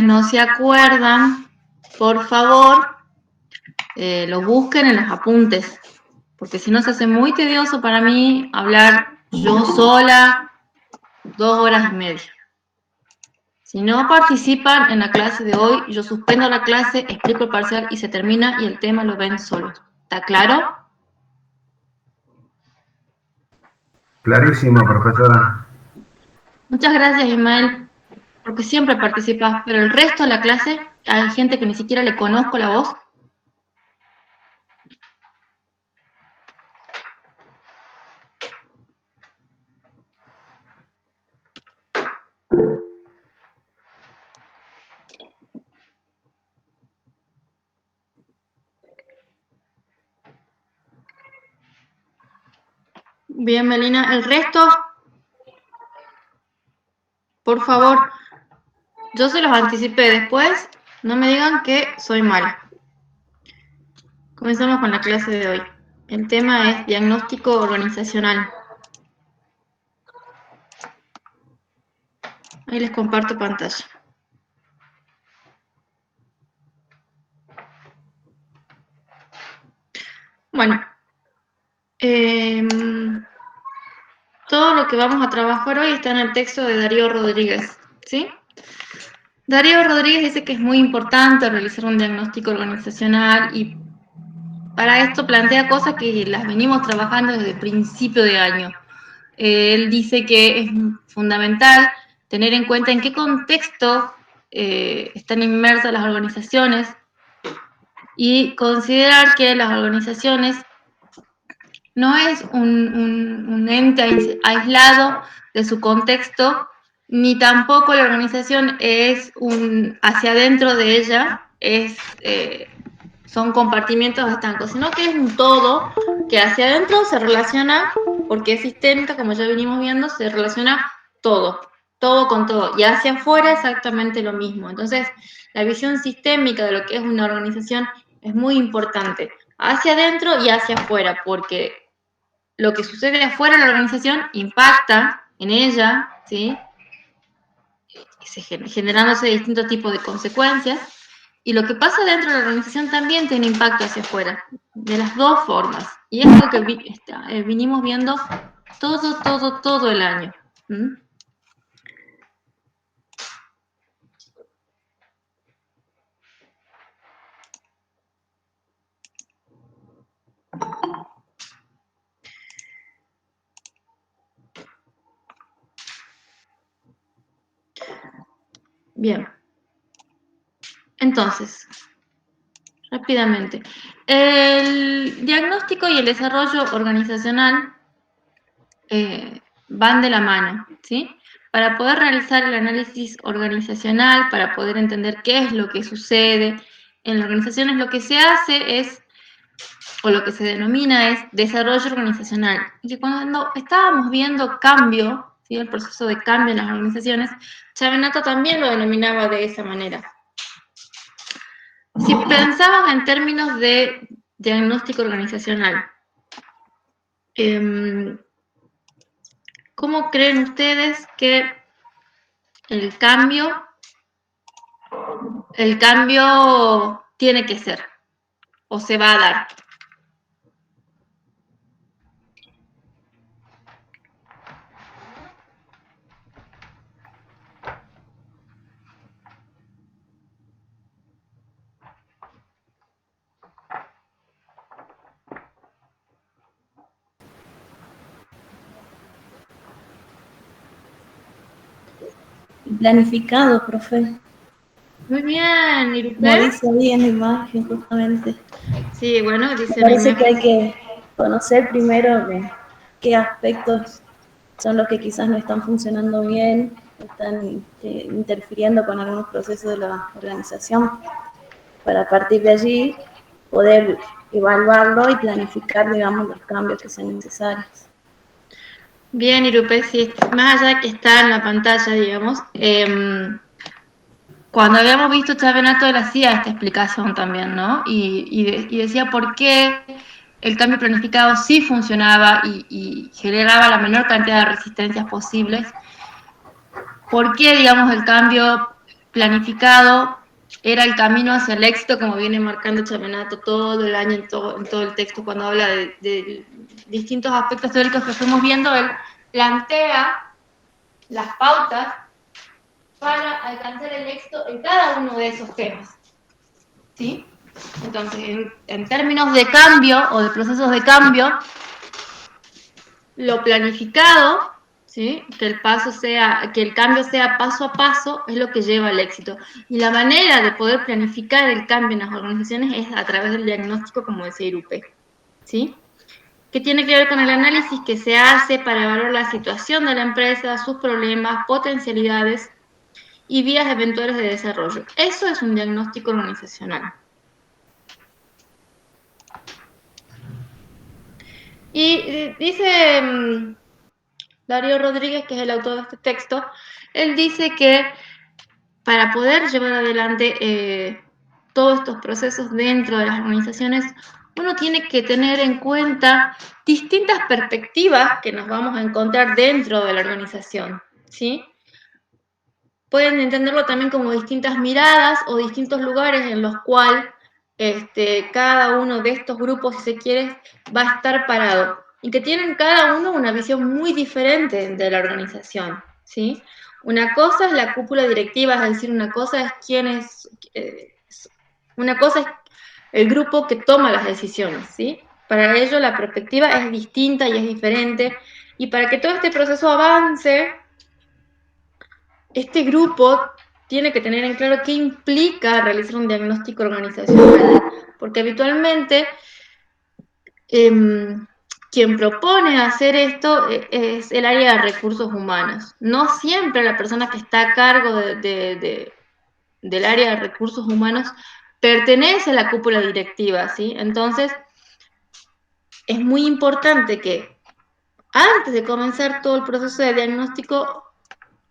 no se acuerdan, por favor, lo busquen en los apuntes, porque si no se hace muy tedioso para mí hablar yo sola 2 horas y media. Si no participan en la clase de hoy, yo suspendo la clase, explico el parcial y se termina y el tema lo ven solos. ¿Está claro? Clarísimo, profesora. Muchas gracias, Ismael, porque siempre participas, pero el resto de la clase hay gente que ni siquiera le conozco la voz. Bien, Melina, el resto, por favor, yo se los anticipé después, no me digan que soy mala. Comenzamos con la clase de hoy. El tema es diagnóstico organizacional. Ahí les comparto pantalla. Bueno, todo lo que vamos a trabajar hoy está en el texto de Darío Rodríguez, ¿sí? Darío Rodríguez dice que es muy importante realizar un diagnóstico organizacional y para esto plantea cosas que las venimos trabajando desde el principio de año. Él dice que es fundamental tener en cuenta en qué contexto están inmersas las organizaciones y considerar que las organizaciones no es un ente aislado de su contexto, ni tampoco la organización es hacia adentro de ella, son compartimientos estancos, sino que es un todo que hacia adentro se relaciona, porque es sistémica, como ya venimos viendo, se relaciona todo con todo, y hacia afuera exactamente lo mismo. Entonces, la visión sistémica de lo que es una organización es muy importante, hacia adentro y hacia afuera, porque lo que sucede afuera de la organización impacta en ella, ¿sí? Generándose distintos tipos de consecuencias, y lo que pasa dentro de la organización también tiene impacto hacia afuera, de las dos formas, y es lo que vinimos viendo todo el año. ¿Mm? Bien, entonces, rápidamente, el diagnóstico y el desarrollo organizacional van de la mano, ¿sí? Para poder realizar el análisis organizacional, para poder entender qué es lo que sucede en las organizaciones, lo que se hace es, o lo que se denomina es desarrollo organizacional. Y que cuando estábamos viendo cambio, ¿sí? El proceso de cambio en las organizaciones, Chavenato también lo denominaba de esa manera. Si pensamos en términos de diagnóstico organizacional, ¿cómo creen ustedes que el cambio tiene que ser o se va a dar? Planificado, profe. Muy bien, ¿y Como usted? dice ahí en la imagen, justamente. Sí, bueno, dice Me la parece que hay imagen. que conocer primero qué aspectos son los que quizás no están funcionando bien, están interfiriendo con algunos procesos de la organización, para a partir de allí poder evaluarlo y planificar, digamos, los cambios que sean necesarios. Bien, Irupe, sí, más allá de que está en la pantalla, digamos, cuando habíamos visto Chavenato, él hacía esta explicación también, ¿no? Y decía por qué el cambio planificado sí funcionaba y generaba la menor cantidad de resistencias posibles. ¿Por qué, digamos, el cambio planificado era el camino hacia el éxito, como viene marcando Chavenato todo el año, en todo el texto, cuando habla de distintos aspectos teóricos que fuimos viendo, él plantea las pautas para alcanzar el éxito en cada uno de esos temas. ¿Sí? Entonces, en términos de cambio o de procesos de cambio, lo planificado, ¿sí? Que el cambio sea paso a paso, es lo que lleva al éxito. Y la manera de poder planificar el cambio en las organizaciones es a través del diagnóstico, como decía Irupe, ¿sí? Que tiene que ver con el análisis que se hace para evaluar la situación de la empresa, sus problemas, potencialidades y vías eventuales de desarrollo. Eso es un diagnóstico organizacional. Y dice Darío Rodríguez, que es el autor de este texto, él dice que para poder llevar adelante todos estos procesos dentro de las organizaciones, uno tiene que tener en cuenta distintas perspectivas que nos vamos a encontrar dentro de la organización, ¿sí? Pueden entenderlo también como distintas miradas o distintos lugares en los cuales cada uno de estos grupos, si se quiere, va a estar parado. Y que tienen cada uno una visión muy diferente de la organización, ¿sí? Una cosa es la cúpula directiva, es decir, una cosa es una cosa es el grupo que toma las decisiones, ¿sí? Para ello la perspectiva es distinta y es diferente. Y para que todo este proceso avance, este grupo tiene que tener en claro qué implica realizar un diagnóstico organizacional, porque habitualmente quien propone hacer esto es el área de recursos humanos. No siempre la persona que está a cargo del área de recursos humanos pertenece a la cúpula directiva, ¿sí? Entonces, es muy importante que antes de comenzar todo el proceso de diagnóstico,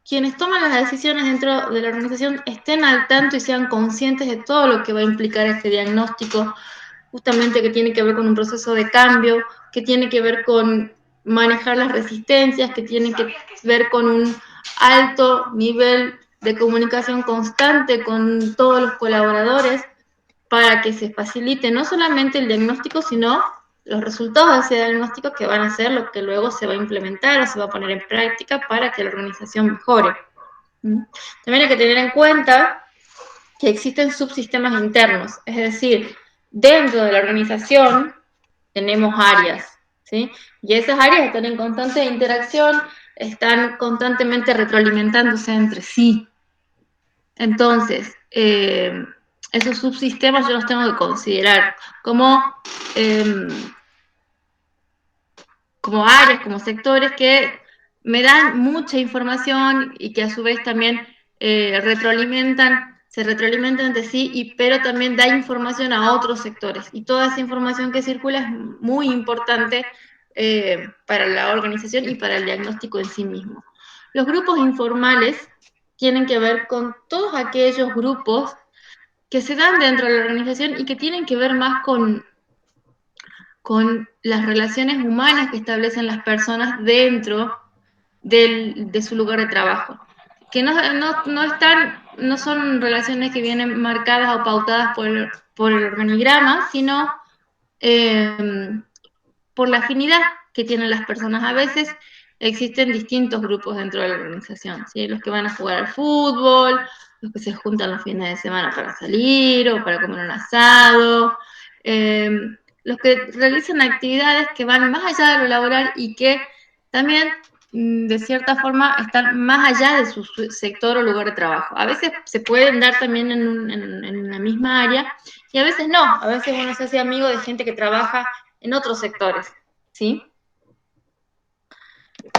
quienes toman las decisiones dentro de la organización estén al tanto y sean conscientes de todo lo que va a implicar este diagnóstico, justamente que tiene que ver con un proceso de cambio, que tiene que ver con manejar las resistencias, que tiene que ver con un alto nivel de comunicación constante con todos los colaboradores para que se facilite no solamente el diagnóstico, sino los resultados de ese diagnóstico que van a ser lo que luego se va a implementar o se va a poner en práctica para que la organización mejore. También hay que tener en cuenta que existen subsistemas internos, es decir, dentro de la organización tenemos áreas, ¿sí? Y esas áreas están en constante interacción, están constantemente retroalimentándose entre sí. Entonces, esos subsistemas yo los tengo que considerar eh, como áreas, como sectores que me dan mucha información y que a su vez también se retroalimentan entre sí, pero también da información a otros sectores. Y toda esa información que circula es muy importante para la organización y para el diagnóstico en sí mismo. Los grupos informales tienen que ver con todos aquellos grupos que se dan dentro de la organización y que tienen que ver más con las relaciones humanas que establecen las personas dentro de su lugar de trabajo. Que no son relaciones que vienen marcadas o pautadas por el organigrama, sino por la afinidad que tienen las personas. A veces existen distintos grupos dentro de la organización, ¿sí? Los que van a jugar al fútbol, los que se juntan los fines de semana para salir o para comer un asado, los que realizan actividades que van más allá de lo laboral y que también, de cierta forma, están más allá de su sector o lugar de trabajo. A veces se pueden dar también en una misma área y a veces no. A veces uno se hace amigo de gente que trabaja en otros sectores, ¿sí?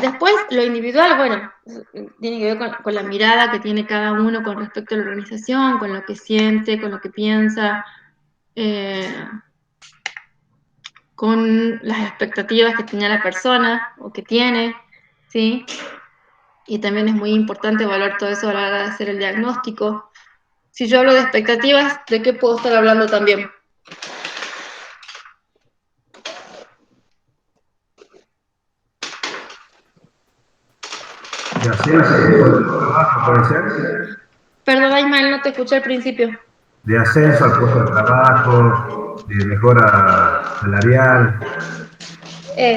Después, lo individual, bueno, tiene que ver con la mirada que tiene cada uno con respecto a la organización, con lo que siente, con lo que piensa, con las expectativas que tenía la persona o que tiene, ¿sí? Y también es muy importante evaluar todo eso a la hora de hacer el diagnóstico. Si yo hablo de expectativas, ¿de qué puedo estar hablando también? ¿De ascenso, puede ser? Perdón, Ismael, no te escuché al principio. De ascenso al puesto de trabajo, de mejora salarial.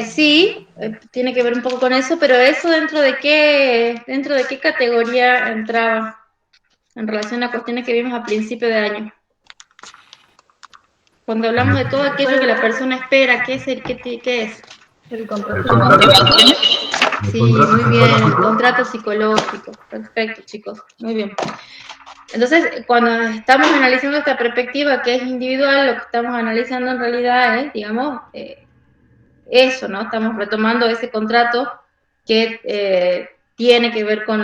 Sí, tiene que ver un poco con eso, pero eso dentro de qué categoría entraba en relación a cuestiones que vimos a principio de año. Cuando hablamos de todo aquello que la persona espera, ¿qué es? ¿Qué es? El contrato. El contrato, el Sí, contrato muy bien, el psicológico. contrato psicológico. Perfecto, chicos, muy bien. Entonces, cuando estamos analizando esta perspectiva que es individual, lo que estamos analizando en realidad es, digamos, eso, ¿no? Estamos retomando ese contrato que tiene que ver con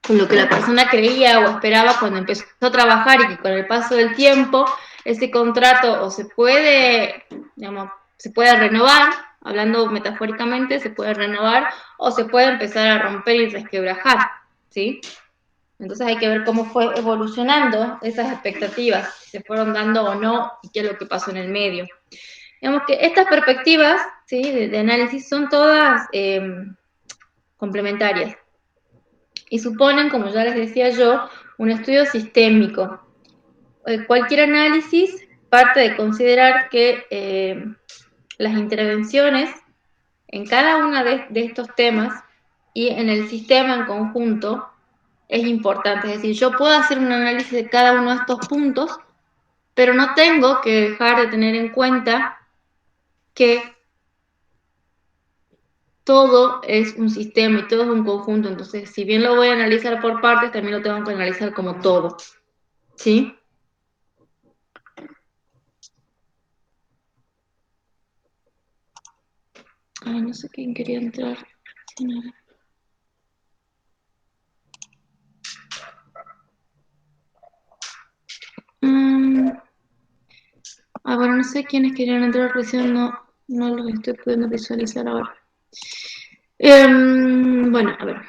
con lo que la persona creía o esperaba cuando empezó a trabajar y que con el paso del tiempo ese contrato o se puede, digamos, se puede renovar, hablando metafóricamente, se puede renovar o se puede empezar a romper y resquebrajar, ¿sí? Entonces hay que ver cómo fue evolucionando esas expectativas, si se fueron dando o no y qué es lo que pasó en el medio. Digamos que estas perspectivas, ¿sí?, de análisis son todas complementarias y suponen, como ya les decía yo, un estudio sistémico. Cualquier análisis parte de considerar que las intervenciones en cada uno de estos temas y en el sistema en conjunto es importante. Es decir, yo puedo hacer un análisis de cada uno de estos puntos, pero no tengo que dejar de tener en cuenta que todo es un sistema y todo es un conjunto. Entonces, si bien lo voy a analizar por partes, también lo tengo que analizar como todo. ¿Sí? Ay, no sé quién quería entrar. Sí, no. Bueno, no sé quiénes querían entrar recién, no los estoy pudiendo visualizar ahora. Bueno, a ver.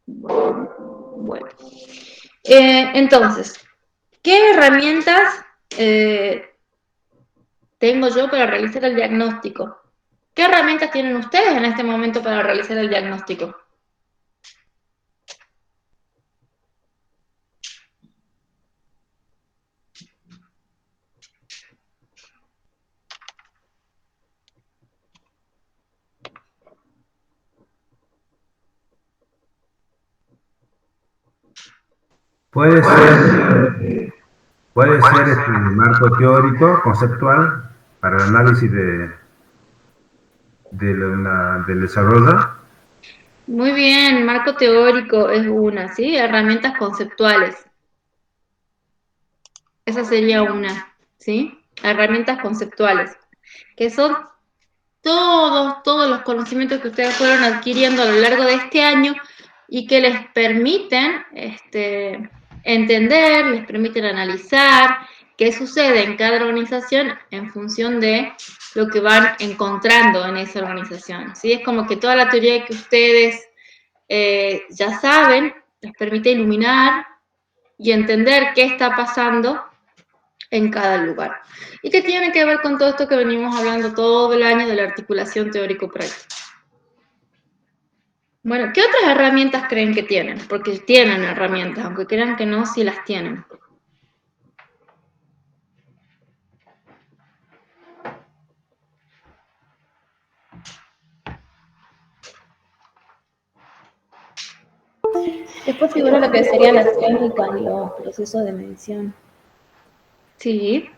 Bueno. Entonces, ¿qué herramientas tengo yo para realizar el diagnóstico? ¿Qué herramientas tienen ustedes en este momento para realizar el diagnóstico? Puede ser, puede ser marco teórico, conceptual, para el análisis del desarrollo. Muy bien, marco teórico es una, ¿sí? Herramientas conceptuales. Esa sería una, ¿sí? Herramientas conceptuales, que son todos los conocimientos que ustedes fueron adquiriendo a lo largo de este año y que les permiten entender, les permiten analizar qué sucede en cada organización en función de lo que van encontrando en esa organización. ¿Sí? Es como que toda la teoría que ustedes ya saben les permite iluminar y entender qué está pasando en cada lugar. ¿Y qué tiene que ver con todo esto que venimos hablando todo el año de la articulación teórico-práctica? Bueno, ¿qué otras herramientas creen que tienen? Porque tienen herramientas, aunque crean que no, sí las tienen. Después figura lo que sería la técnica y los procesos de medición. Sí,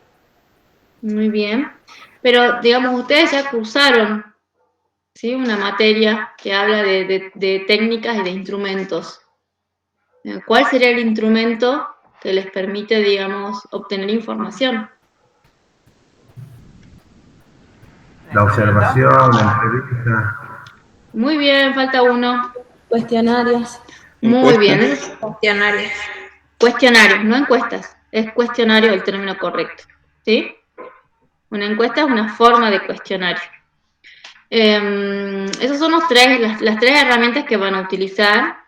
muy bien. Pero, digamos, ustedes ya cursaron, ¿sí?, una materia que habla de técnicas y de instrumentos. ¿Cuál sería el instrumento que les permite, digamos, obtener información? La observación, la entrevista. Muy bien, falta uno. Cuestionarios. Muy bien. Cuestionarios. Cuestionarios, no encuestas. Es cuestionario el término correcto. ¿Sí? Una encuesta es una forma de cuestionario. Esas son las tres herramientas que van a utilizar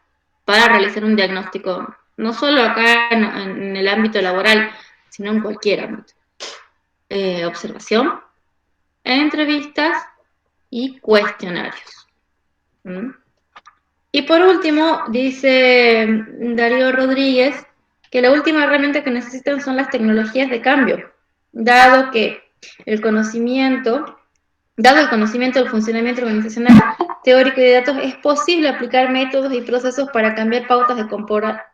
para realizar un diagnóstico, no solo acá en el ámbito laboral, sino en cualquier ámbito. Observación, entrevistas y cuestionarios. ¿Mm? Y por último, dice Darío Rodríguez que la última herramienta que necesitan son las tecnologías de cambio, dado el conocimiento del funcionamiento organizacional teórico y de datos, es posible aplicar métodos y procesos para cambiar pautas de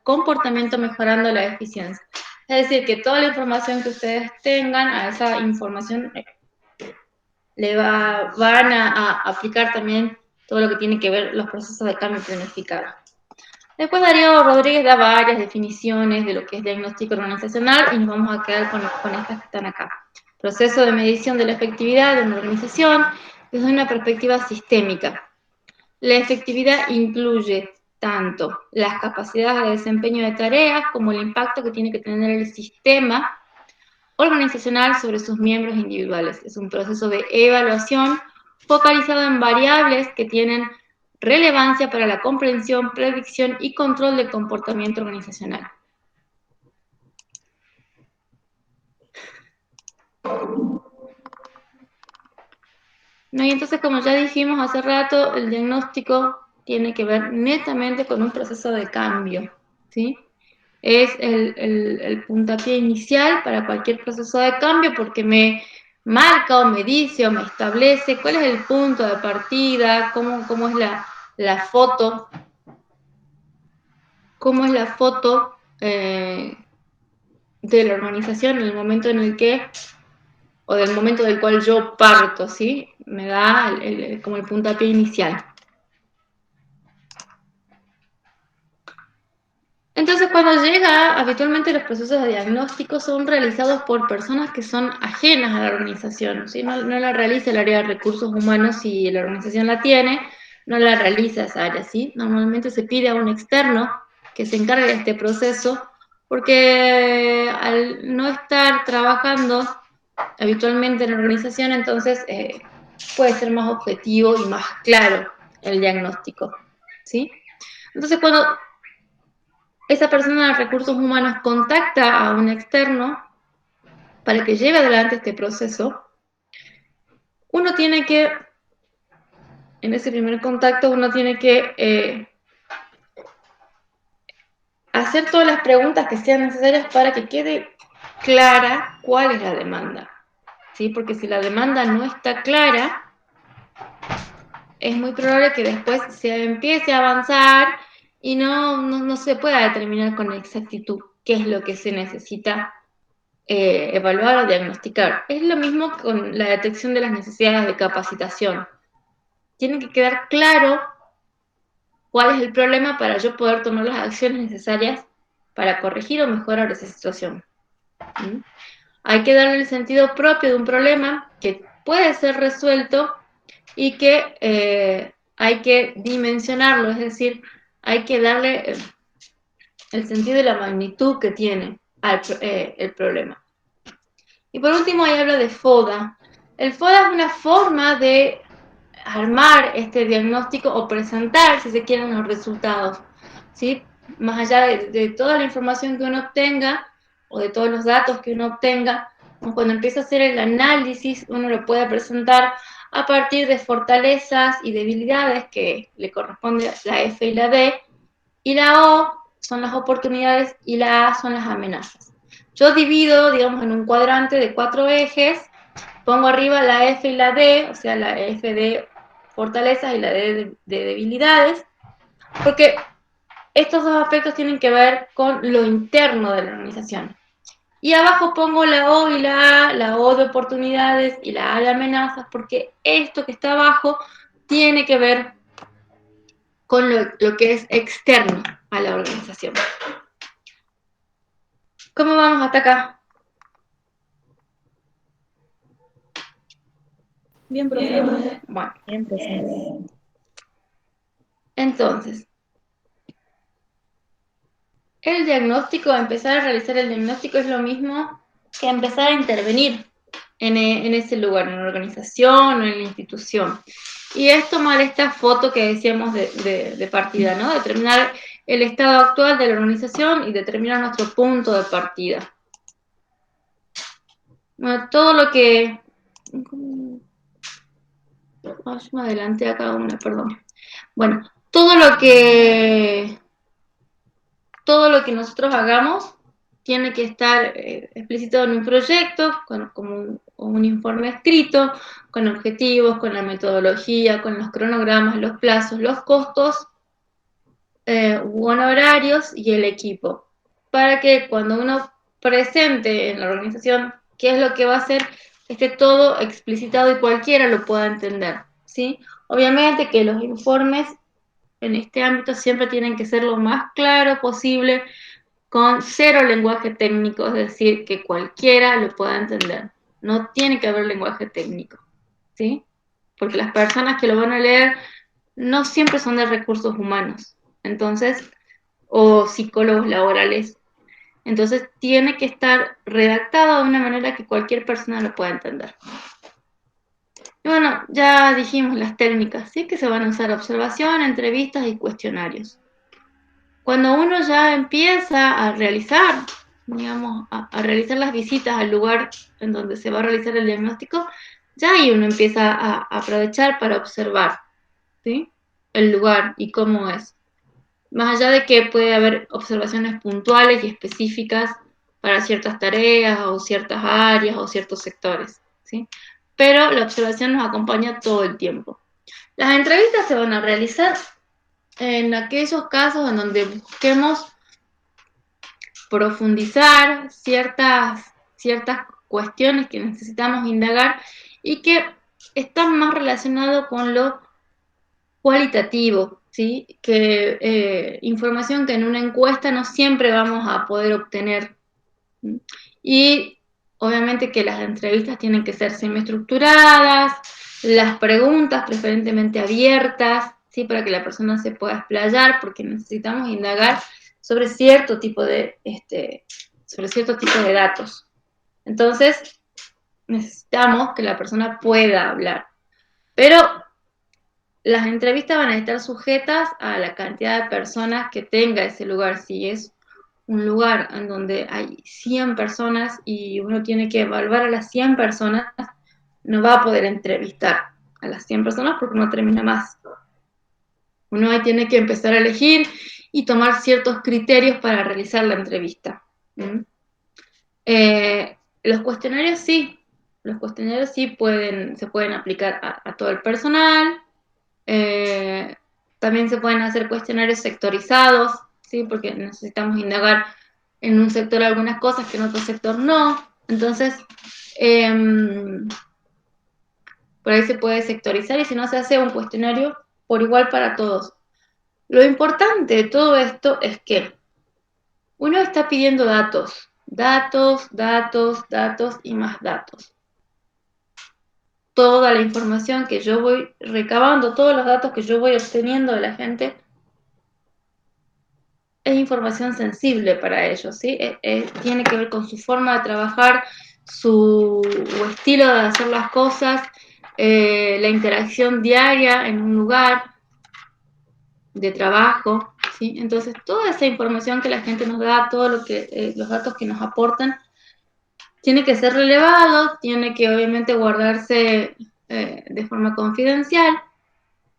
comportamiento mejorando la eficiencia. Es decir, que toda la información que ustedes tengan, a esa información van a aplicar también todo lo que tiene que ver los procesos de cambio planificado. Después Darío Rodríguez da varias definiciones de lo que es diagnóstico organizacional y nos vamos a quedar con estas que están acá. Proceso de medición de la efectividad de una organización desde una perspectiva sistémica. La efectividad incluye tanto las capacidades de desempeño de tareas como el impacto que tiene que tener el sistema organizacional sobre sus miembros individuales. Es un proceso de evaluación focalizado en variables que tienen relevancia para la comprensión, predicción y control del comportamiento organizacional. ¿No? Y entonces, como ya dijimos hace rato, el diagnóstico tiene que ver netamente con un proceso de cambio, ¿sí? Es el puntapié inicial para cualquier proceso de cambio porque me marca o me dice o me establece cuál es el punto de partida, cómo es la foto, de la organización en el momento en el que, o del momento del cual yo parto, ¿sí? Me da como el puntapié inicial. Entonces, cuando llega, habitualmente los procesos de diagnóstico son realizados por personas que son ajenas a la organización, ¿sí? No la realiza el área de recursos humanos si la organización la tiene, no la realiza esa área, ¿sí? Normalmente se pide a un externo que se encargue de este proceso, porque al no estar trabajando habitualmente en la organización, entonces puede ser más objetivo y más claro el diagnóstico, ¿sí? Entonces, cuando esa persona de recursos humanos contacta a un externo para que lleve adelante este proceso, uno tiene que, en ese primer contacto, uno tiene que hacer todas las preguntas que sean necesarias para que quede clara cuál es la demanda, ¿sí? Porque si la demanda no está clara, es muy probable que después se empiece a avanzar y no se pueda determinar con exactitud qué es lo que se necesita evaluar o diagnosticar. Es lo mismo con la detección de las necesidades de capacitación. Tiene que quedar claro cuál es el problema para yo poder tomar las acciones necesarias para corregir o mejorar esa situación. ¿Mm? Hay que darle el sentido propio de un problema que puede ser resuelto y que hay que dimensionarlo, es decir, hay que darle el sentido de la magnitud que tiene el problema. Y por último, ahí habla de FODA. El FODA es una forma de armar este diagnóstico o presentar, si se quieren, los resultados, ¿sí? Más allá de toda la información que uno obtenga o de todos los datos que uno obtenga, cuando empieza a hacer el análisis, uno lo puede presentar a partir de fortalezas y debilidades que le corresponde la F y la D, y la O son las oportunidades y la A son las amenazas. Yo divido, digamos, en un cuadrante de 4 ejes, pongo arriba la F y la D, o sea, la F de fortalezas y la D de debilidades, porque estos dos aspectos tienen que ver con lo interno de la organización. Y abajo pongo la O y la A, la O de oportunidades y la A de amenazas, porque esto que está abajo tiene que ver con lo que es externo a la organización. ¿Cómo vamos hasta acá? Bien, profe. Bueno, Bien, profe. entonces, el diagnóstico, empezar a realizar el diagnóstico es lo mismo que empezar a intervenir en ese lugar, en la organización o en la institución. Y es tomar esta foto que decíamos de partida, ¿no? Determinar el estado actual de la organización y determinar nuestro punto de partida. Bueno, todo lo que yo me adelanté a cada una, perdón. Bueno, todo lo que nosotros hagamos tiene que estar explicitado en un proyecto, como un informe escrito, con objetivos, con la metodología, con los cronogramas, los plazos, los costos, honorarios y el equipo. Para que cuando uno presente en la organización qué es lo que va a hacer, esté todo explicitado y cualquiera lo pueda entender, ¿sí? Obviamente que los informes en este ámbito siempre tienen que ser lo más claro posible, con cero lenguaje técnico, es decir, que cualquiera lo pueda entender. No tiene que haber lenguaje técnico, ¿sí? Porque las personas que lo van a leer no siempre son de recursos humanos, entonces, o psicólogos laborales. Entonces, tiene que estar redactado de una manera que cualquier persona lo pueda entender. Y bueno, ya dijimos las técnicas, ¿sí? Que se van a usar observación, entrevistas y cuestionarios. Cuando uno ya empieza a realizar, digamos, a realizar las visitas al lugar en donde se va a realizar el diagnóstico, ya ahí uno empieza a aprovechar para observar, ¿sí? El lugar y cómo es. Más allá de que puede haber observaciones puntuales y específicas para ciertas tareas o ciertas áreas o ciertos sectores, ¿sí? Pero la observación nos acompaña todo el tiempo. Las entrevistas se van a realizar en aquellos casos en donde busquemos profundizar ciertas cuestiones que necesitamos indagar y que están más relacionados con lo cualitativo, ¿sí? Que información que en una encuesta no siempre vamos a poder obtener. Y obviamente que las entrevistas tienen que ser semiestructuradas, las preguntas preferentemente abiertas, ¿sí? Para que la persona se pueda explayar, porque necesitamos indagar sobre cierto tipo de datos. Entonces, necesitamos que la persona pueda hablar. Pero las entrevistas van a estar sujetas a la cantidad de personas que tenga ese lugar. Si es un lugar en donde hay 100 personas y uno tiene que evaluar a las 100 personas, no va a poder entrevistar a las 100 personas porque no termina más. Uno ahí tiene que empezar a elegir y tomar ciertos criterios para realizar la entrevista. Los cuestionarios sí, se pueden aplicar a todo el personal. También se pueden hacer cuestionarios sectorizados, ¿sí? Porque necesitamos indagar en un sector algunas cosas que en otro sector no. Entonces, por ahí se puede sectorizar y si no se hace un cuestionario por igual para todos. Lo importante de todo esto es que uno está pidiendo datos, datos, datos, datos y más datos. Toda la información que yo voy recabando, todos los datos que yo voy obteniendo de la gente, es información sensible para ellos, ¿sí? Tiene que ver con su forma de trabajar, su estilo de hacer las cosas, la interacción diaria en un lugar de trabajo, ¿sí? Entonces, toda esa información que la gente nos da, los datos que nos aportan, tiene que ser relevado, tiene que obviamente guardarse de forma confidencial,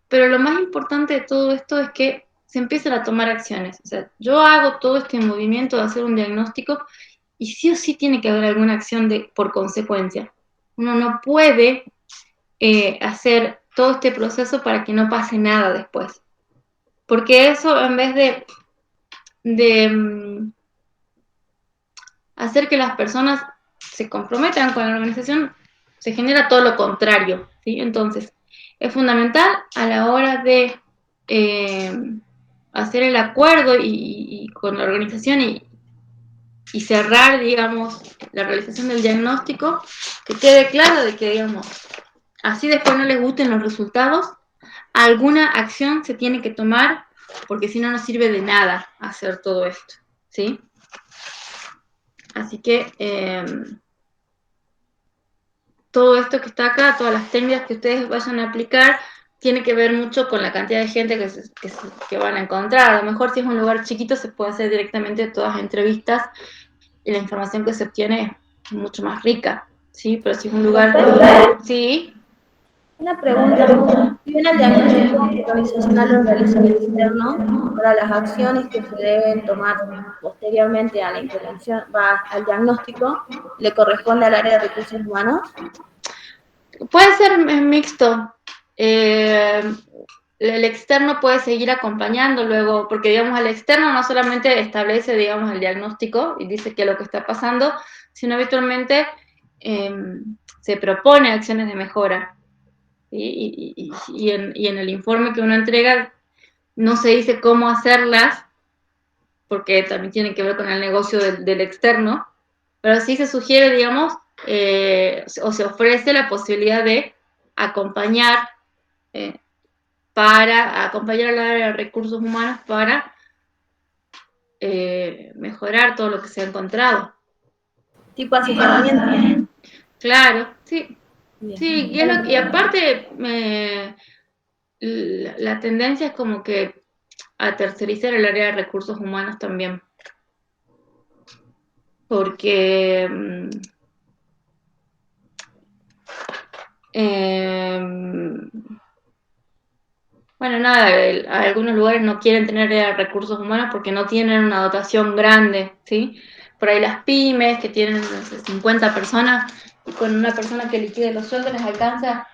pero lo más importante de todo esto es que se empiezan a tomar acciones. O sea, yo hago todo este movimiento de hacer un diagnóstico y sí o sí tiene que haber alguna acción por consecuencia. Uno no puede hacer todo este proceso para que no pase nada después. Porque eso, en vez de hacer que las personas se comprometan con la organización, se genera todo lo contrario, ¿sí? Entonces, es fundamental a la hora de hacer el acuerdo y con la organización y cerrar, digamos, la realización del diagnóstico, que quede claro de que, digamos, así después no les gusten los resultados, alguna acción se tiene que tomar, porque si no, no sirve de nada hacer todo esto, ¿sí? Así que todo esto que está acá, todas las técnicas que ustedes vayan a aplicar, tiene que ver mucho con la cantidad de gente que van a encontrar. A lo mejor si es un lugar chiquito se puede hacer directamente todas entrevistas y la información que se obtiene es mucho más rica, ¿sí? Pero si es un lugar... ¿Sí? Una pregunta. Si bien el diagnóstico organizacional lo realiza el externo, para las acciones que se deben tomar posteriormente a la intervención, al diagnóstico, ¿le corresponde al área de recursos humanos? Puede ser mixto. El externo puede seguir acompañando luego, porque digamos el externo no solamente establece, digamos, el diagnóstico y dice qué es lo que está pasando, sino habitualmente se propone acciones de mejora. Y en el informe que uno entrega no se dice cómo hacerlas, porque también tiene que ver con el negocio del externo, pero sí se sugiere, digamos, o se ofrece la posibilidad de acompañar, para acompañar al área de recursos humanos para mejorar todo lo que se ha encontrado. Tipo asesoramiento. Claro, sí. Bien. Sí, y aparte, la tendencia es como que a tercerizar el área de recursos humanos también. Porque bueno, nada, algunos lugares no quieren tener recursos humanos porque no tienen una dotación grande, ¿sí? Por ahí las pymes que tienen, no sé, 50 personas y con una persona que liquide los sueldos les alcanza,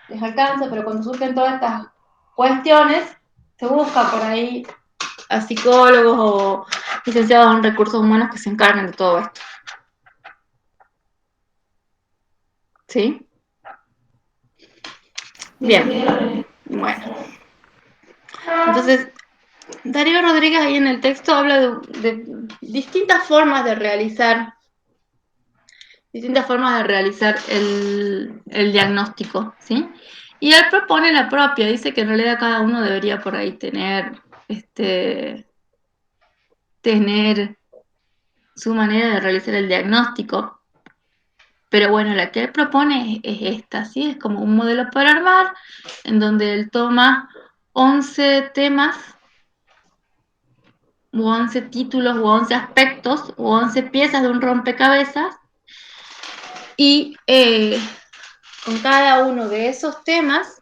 pero cuando surgen todas estas cuestiones, se busca por ahí a psicólogos o licenciados en recursos humanos que se encarguen de todo esto, ¿sí? Bien, bueno. Entonces, Darío Rodríguez ahí en el texto habla de distintas formas de realizar el diagnóstico, ¿sí? Y él propone la propia, dice que en realidad cada uno debería por ahí tener su manera de realizar el diagnóstico. Pero bueno, la que él propone es esta, ¿sí? Es como un modelo para armar, en donde él toma 11 temas u 11 títulos u 11 aspectos u 11 piezas de un rompecabezas y con cada uno de esos temas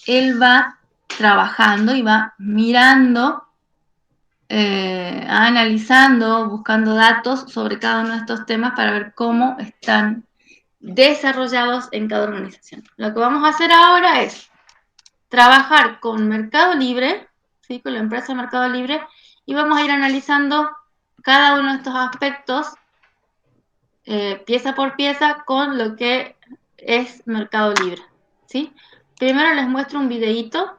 él va trabajando y va mirando, analizando, buscando datos sobre cada uno de estos temas para ver cómo están desarrollados en cada organización. Lo que vamos a hacer ahora es trabajar con Mercado Libre, ¿sí? Con la empresa Mercado Libre, y vamos a ir analizando cada uno de estos aspectos pieza por pieza con lo que es Mercado Libre, ¿sí? Primero les muestro un videíto.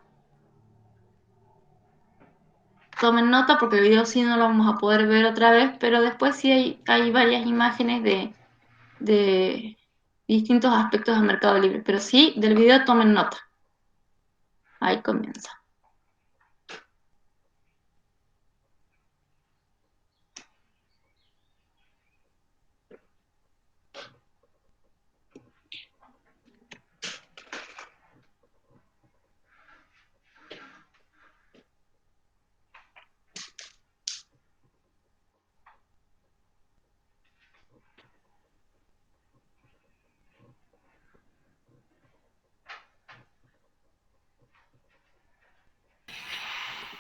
Tomen nota porque el video sí no lo vamos a poder ver otra vez, pero después sí hay varias imágenes de distintos aspectos del Mercado Libre. Pero sí, del video tomen nota. Ahí comienza.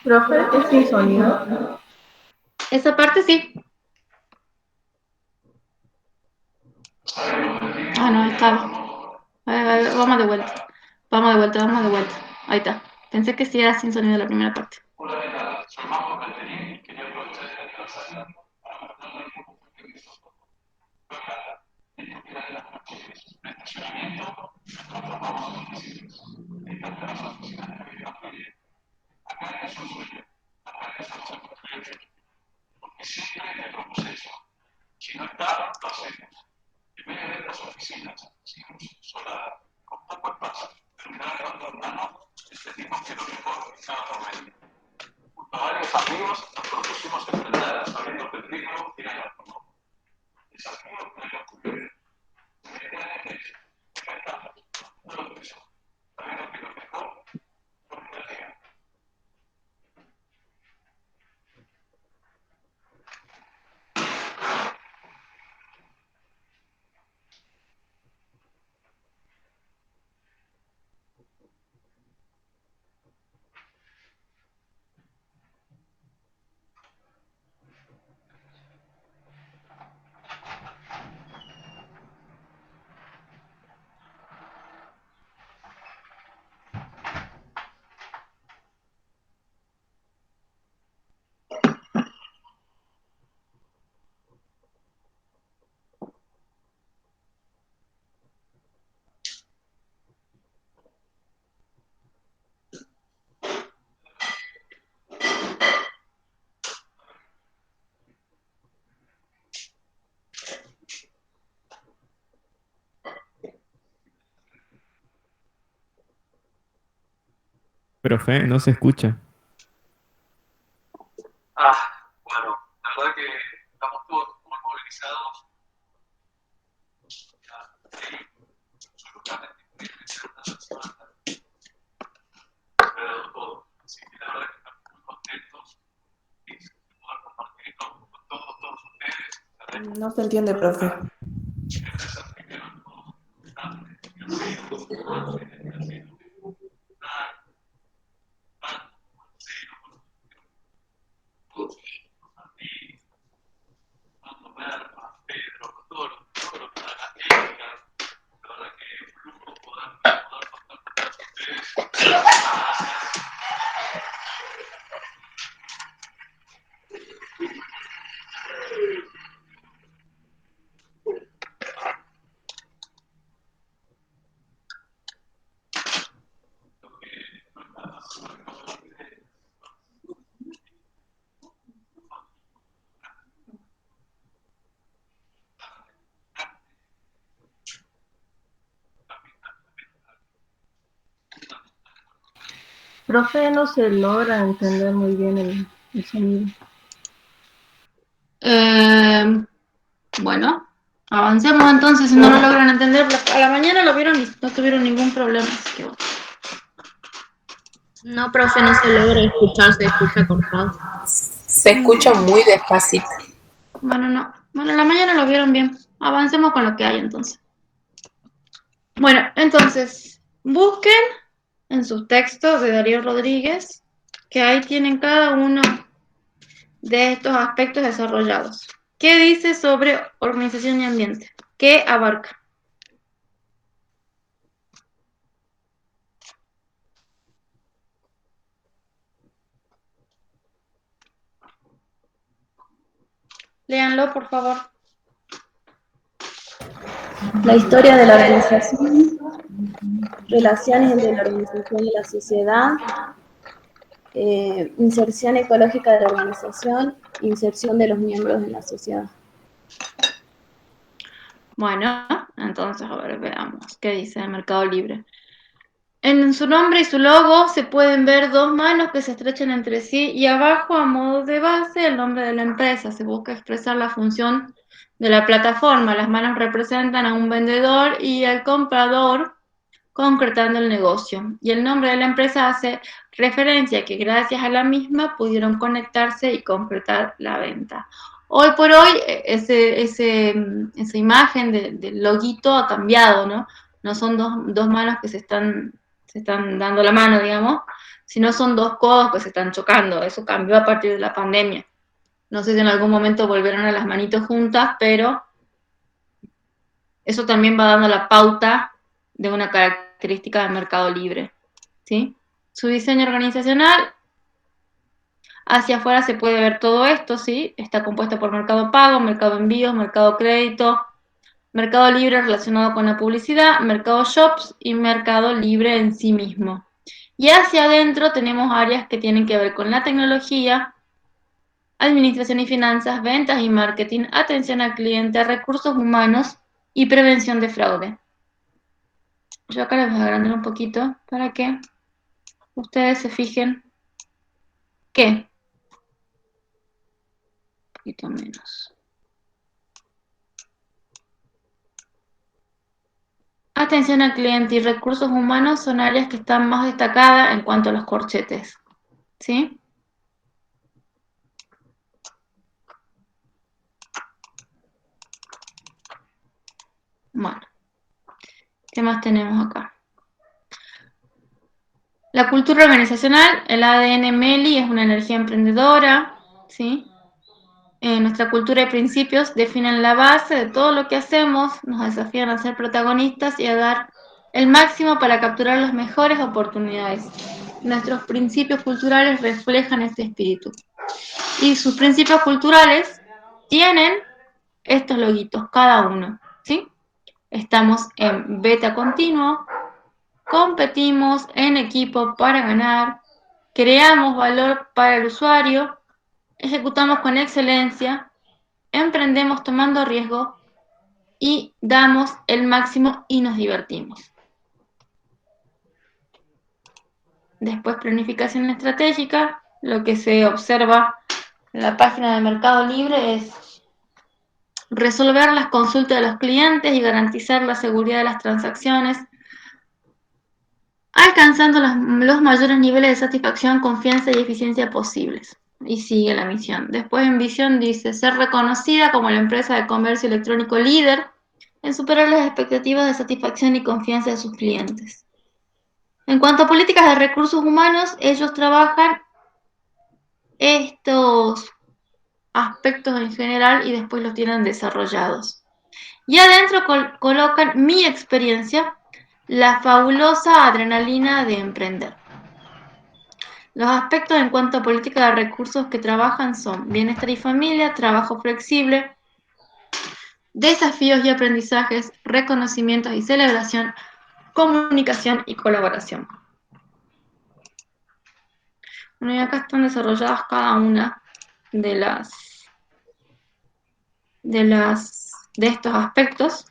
Profe, ¿es sin sonido? Esa parte sí. Ah, no, estaba. Vamos de vuelta. Vamos de vuelta. Ahí está. Pensé que sí era sin sonido la primera parte. Profe, no se escucha. Bueno, la verdad que estamos todos muy movilizados. Pero todo. Así que la verdad que estamos muy contentos y poder compartir con todos ustedes. No se entiende, profe. Profe, no se logra entender muy bien el sonido. Bueno, avancemos entonces, si no lo logran entender. A la mañana lo vieron y no tuvieron ningún problema, así que bueno. No, profe, no se logra escuchar, se escucha cortado. Se escucha muy despacito. Bueno, no. Bueno, en la mañana lo vieron bien. Avancemos con lo que hay entonces. Bueno, entonces, busquen en sus textos de Darío Rodríguez, que ahí tienen cada uno de estos aspectos desarrollados. ¿Qué dice sobre organización y ambiente? ¿Qué abarca? Léanlo, por favor. La historia de la organización, relaciones entre la organización y la sociedad, inserción ecológica de la organización, inserción de los miembros en la sociedad. Bueno, entonces, a ver, veamos qué dice el Mercado Libre. En su nombre y su logo se pueden ver dos manos que se estrechan entre sí y abajo, a modo de base, el nombre de la empresa. Se busca expresar la función de la plataforma. Las manos representan a un vendedor y al comprador concretando el negocio. Y el nombre de la empresa hace referencia a que gracias a la misma pudieron conectarse y concretar la venta. Hoy por hoy, esa imagen del loguito ha cambiado, ¿no? No son dos manos que se están dando la mano, digamos, sino son dos codos que se están chocando. Eso cambió a partir de la pandemia. No sé si en algún momento volverán a las manitos juntas, pero eso también va dando la pauta de una característica del Mercado Libre, ¿sí? Su diseño organizacional, hacia afuera se puede ver todo esto, ¿sí? Está compuesto por Mercado Pago, Mercado Envíos, Mercado Crédito, Mercado Libre relacionado con la publicidad, Mercado Shops y Mercado Libre en sí mismo. Y hacia adentro tenemos áreas que tienen que ver con la tecnología, administración y finanzas, ventas y marketing, atención al cliente, recursos humanos y prevención de fraude. Yo acá les voy a agrandar un poquito para que ustedes se fijen que un poquito menos. Atención al cliente y recursos humanos son áreas que están más destacadas en cuanto a los corchetes, ¿sí? Bueno, ¿qué más tenemos acá? La cultura organizacional, el ADN Meli es una energía emprendedora, ¿sí? Nuestra cultura y principios definen la base de todo lo que hacemos, nos desafían a ser protagonistas y a dar el máximo para capturar las mejores oportunidades. Nuestros principios culturales reflejan este espíritu. Y sus principios culturales tienen estos loguitos, cada uno, ¿sí? Estamos en beta continuo, competimos en equipo para ganar, creamos valor para el usuario, ejecutamos con excelencia, emprendemos tomando riesgo y damos el máximo y nos divertimos. Después planificación estratégica. Lo que se observa en la página de Mercado Libre es resolver las consultas de los clientes y garantizar la seguridad de las transacciones, alcanzando los mayores niveles de satisfacción, confianza y eficiencia posibles. Y sigue la misión. Después en visión dice ser reconocida como la empresa de comercio electrónico líder en superar las expectativas de satisfacción y confianza de sus clientes. En cuanto a políticas de recursos humanos, ellos trabajan estos aspectos en general y después los tienen desarrollados. Y adentro colocan mi experiencia, la fabulosa adrenalina de emprender. Los aspectos en cuanto a política de recursos que trabajan son bienestar y familia, trabajo flexible, desafíos y aprendizajes, reconocimientos y celebración, comunicación y colaboración. Bueno, y acá están desarrolladas cada una de estos aspectos.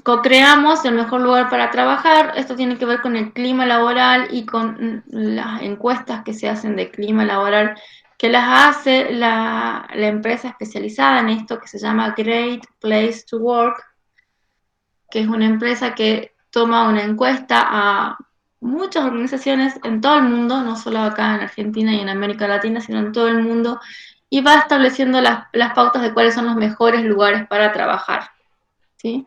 Co-creamos el mejor lugar para trabajar. Esto tiene que ver con el clima laboral y con las encuestas que se hacen de clima laboral, que las hace la empresa especializada en esto, que se llama Great Place to Work, que es una empresa que toma una encuesta a muchas organizaciones en todo el mundo, no solo acá en Argentina y en América Latina, sino en todo el mundo, y va estableciendo las pautas de cuáles son los mejores lugares para trabajar, ¿sí?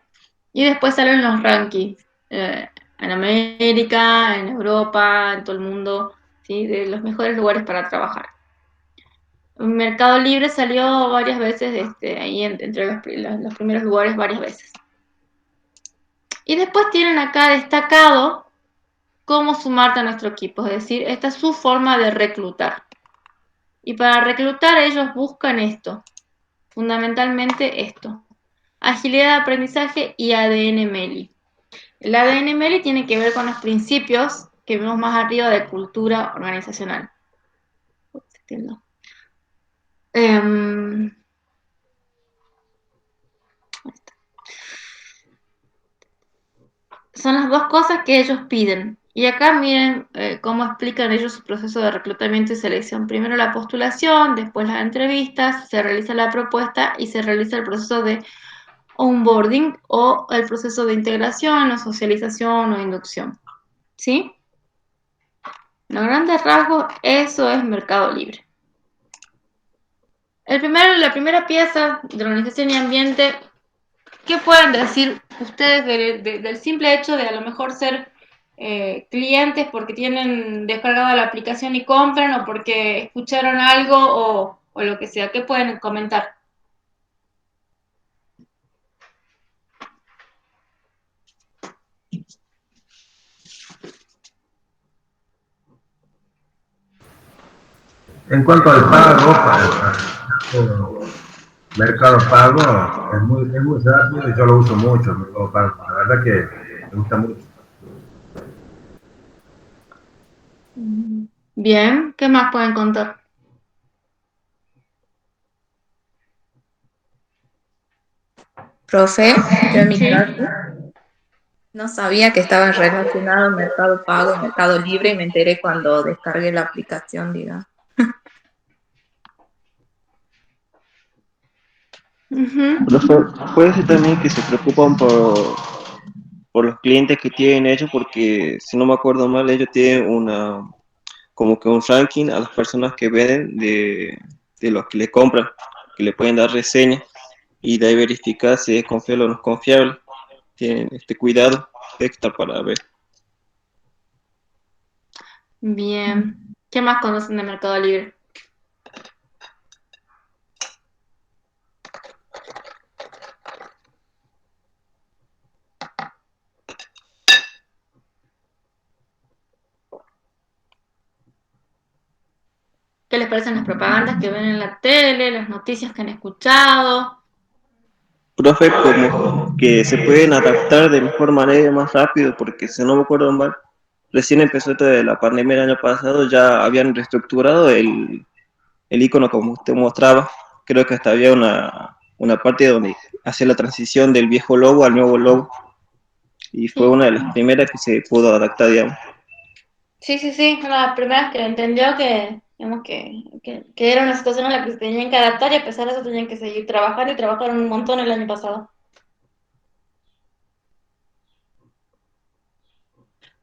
Y después salen los rankings, en América, en Europa, en todo el mundo, ¿sí? De los mejores lugares para trabajar. Mercado Libre salió varias veces, ahí entre los primeros lugares varias veces. Y después tienen acá destacado cómo sumarte a nuestro equipo, es decir, esta es su forma de reclutar. Y para reclutar ellos buscan esto, fundamentalmente esto, agilidad de aprendizaje y ADN MELI. El ADN MELI tiene que ver con los principios que vemos más arriba de cultura organizacional. Son las dos cosas que ellos piden. Y acá miren cómo explican ellos su proceso de reclutamiento y selección. Primero la postulación, después las entrevistas, se realiza la propuesta y se realiza el proceso de onboarding o el proceso de integración o socialización o inducción. ¿Sí? En grandes rasgos, eso es Mercado Libre. La primera pieza de organización y ambiente, ¿qué pueden decir ustedes del simple hecho de a lo mejor ser clientes porque tienen descargada la aplicación y compran o porque escucharon algo o lo que sea? ¿Qué pueden comentar? En cuanto al pago, para Mercado Pago es muy rápido y yo lo uso mucho, Mercado Pago. La verdad que me gusta mucho. Bien, ¿qué más pueden contar? Profe, yo en mi caso no sabía que estaba relacionado Mercado Pago y Mercado Libre y me enteré cuando descargué la aplicación, digamos. Profe, puede ser también que se preocupan por los clientes que tienen ellos, porque si no me acuerdo mal, ellos tienen como que un ranking a las personas que venden de los que le compran, que le pueden dar reseñas y de ahí verificar si es confiable o no es confiable. Tienen este cuidado extra para ver. Bien, ¿qué más conocen de Mercado Libre? ¿Qué les parecen las propagandas que ven en la tele, las noticias que han escuchado? Profe, como que se pueden adaptar de mejor manera, más rápido, porque si no me acuerdo mal, recién empezó esto de la pandemia el año pasado, ya habían reestructurado el icono como usted mostraba. Creo que hasta había una parte donde hacía la transición del viejo logo al nuevo logo. y fue una de las primeras que se pudo adaptar, digamos. Sí, la primera que entendió que, digamos, que era una situación en la que se tenían que adaptar y a pesar de eso tenían que seguir trabajando y trabajaron un montón el año pasado.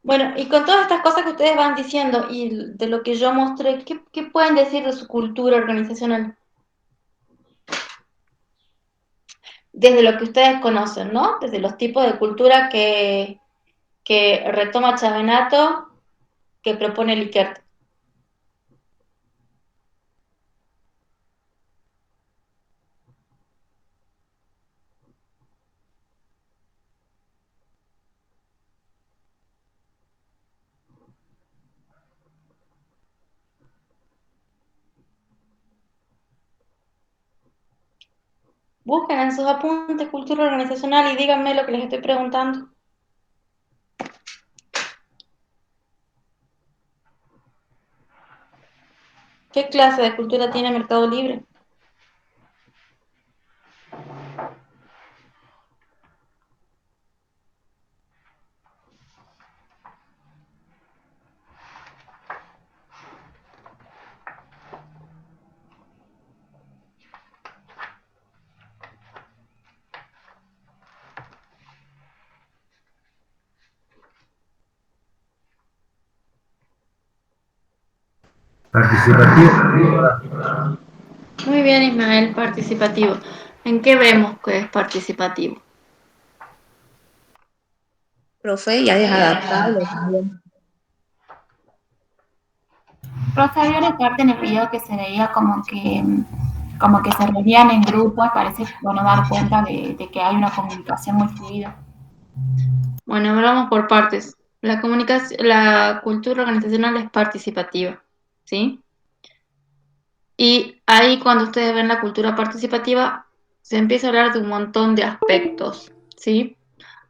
Bueno, y con todas estas cosas que ustedes van diciendo y de lo que yo mostré, ¿qué pueden decir de su cultura organizacional? Desde lo que ustedes conocen, ¿no? Desde los tipos de cultura que retoma Chavenato, que propone Likert. Busquen en sus apuntes cultura organizacional y díganme lo que les estoy preguntando. ¿Qué clase de cultura tiene Mercado Libre? Participativo. Muy bien, Ismael, participativo. ¿En qué vemos que es participativo? Profe, ya es adaptable también. Rosa, había una parte en el video que se veía como que se reunían en grupos, parece, bueno, dar cuenta de que hay una comunicación muy fluida. Bueno, hablamos por partes. La cultura organizacional es participativa, ¿sí? Y ahí cuando ustedes ven la cultura participativa, se empieza a hablar de un montón de aspectos, ¿sí?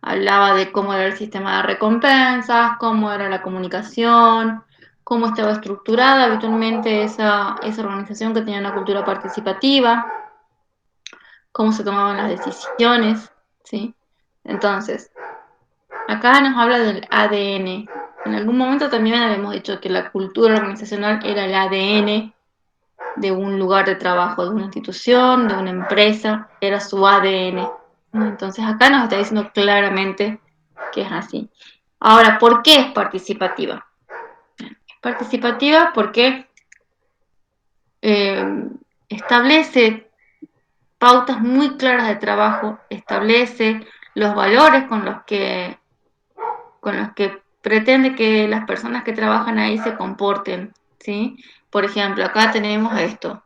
Hablaba de cómo era el sistema de recompensas, cómo era la comunicación, cómo estaba estructurada habitualmente esa organización que tenía una cultura participativa, cómo se tomaban las decisiones, ¿sí? Entonces, acá nos habla del ADN. En algún momento también habíamos dicho que la cultura organizacional era el ADN de un lugar de trabajo, de una institución, de una empresa, era su ADN. Entonces acá nos está diciendo claramente que es así. Ahora, ¿por qué es participativa? Es participativa porque establece pautas muy claras de trabajo, establece los valores con los que pretende que las personas que trabajan ahí se comporten, ¿sí? Por ejemplo, acá tenemos esto.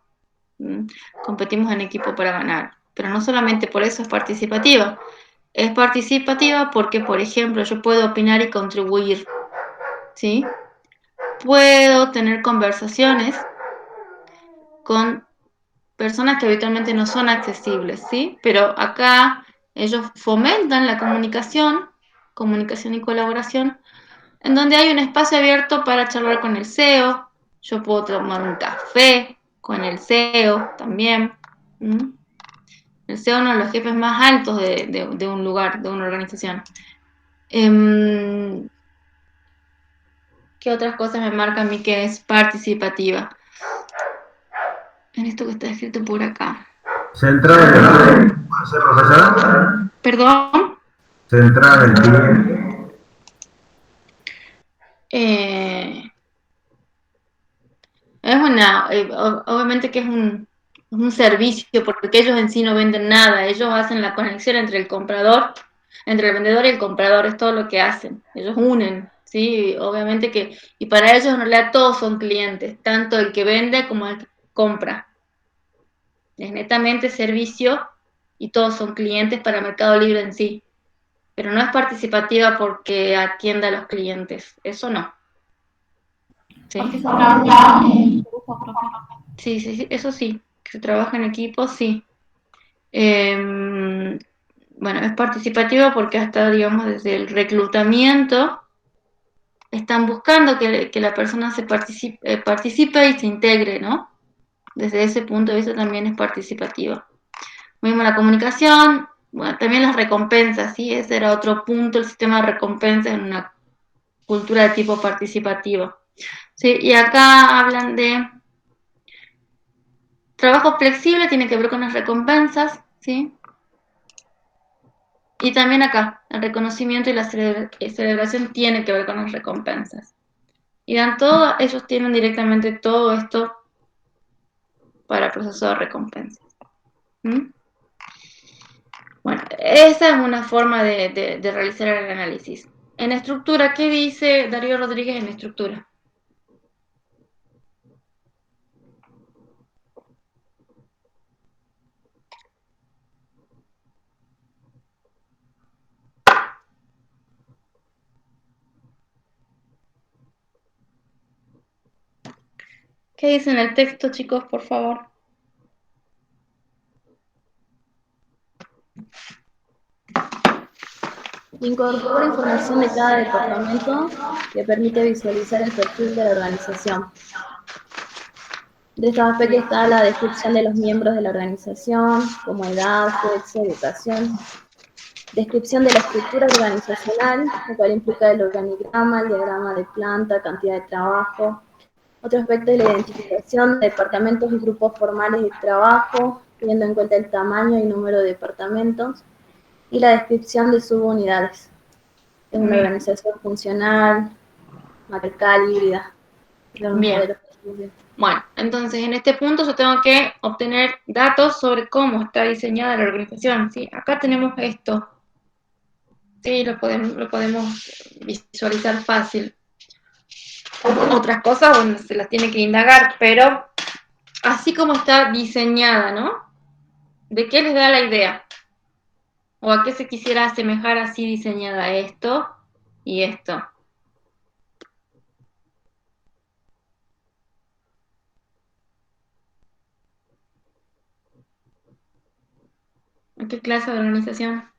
Competimos en equipo para ganar. Pero no solamente por eso es participativa. Es participativa porque, por ejemplo, yo puedo opinar y contribuir, ¿sí? Puedo tener conversaciones con personas que habitualmente no son accesibles, ¿sí? Pero acá ellos fomentan la comunicación y colaboración, en donde hay un espacio abierto para charlar con el CEO. Yo puedo tomar un café con el CEO también. El CEO es uno de los jefes más altos de un lugar, de una organización. ¿Qué otras cosas me marcan a mí que es participativa? En esto que está escrito por acá. Centrada en el cliente. ¿Puede ser, profesora? ¿Perdón? Centrada en el cliente. Obviamente que es un servicio, porque ellos en sí no venden nada, ellos hacen la conexión entre el comprador, entre el vendedor y el comprador, es todo lo que hacen, ellos unen, ¿sí? Obviamente que, y para ellos en realidad todos son clientes, tanto el que vende como el que compra. Es netamente servicio y todos son clientes para Mercado Libre en sí, pero no es participativa porque atienda a los clientes, eso no. ¿Sí? Porque se trabaja en grupo, profe. Sí, eso sí, que se trabaja en equipo, sí. Bueno, es participativa porque hasta, digamos, desde el reclutamiento están buscando que la persona participe y se integre, ¿no? Desde ese punto de vista también es participativa. Mismo la comunicación, Bueno, también las recompensas, ¿sí? Ese era otro punto, el sistema de recompensas en una cultura de tipo participativo. ¿Sí? Y acá hablan de trabajo flexible, tiene que ver con las recompensas, ¿sí? Y también acá, el reconocimiento y la celebración tiene que ver con las recompensas. Y dan todo, ellos tienen directamente todo esto para el proceso de recompensas. ¿Mm? Bueno, esa es una forma de realizar el análisis. En estructura, ¿qué dice Darío Rodríguez en estructura? ¿Qué dice en el texto, chicos, por favor? Incorpora información de cada departamento que permite visualizar el perfil de la organización. De estos aspectos está la descripción de los miembros de la organización, como edad, sexo, educación. Descripción de la estructura organizacional, lo cual implica el organigrama, el diagrama de planta, cantidad de trabajo. Otro aspecto es la identificación de departamentos y grupos formales de trabajo, teniendo en cuenta el tamaño y número de departamentos. Y la descripción de subunidades. Es una organización funcional, matriarcal, híbrida. Bien. Bueno, entonces en este punto yo tengo que obtener datos sobre cómo está diseñada la organización. ¿Sí? Acá tenemos esto. Sí, lo podemos visualizar fácil. Otras cosas, bueno, se las tiene que indagar, pero así como está diseñada, ¿no? ¿De qué les da la idea? ¿O a qué se quisiera asemejar así diseñada esto y esto? ¿A qué clase de organización?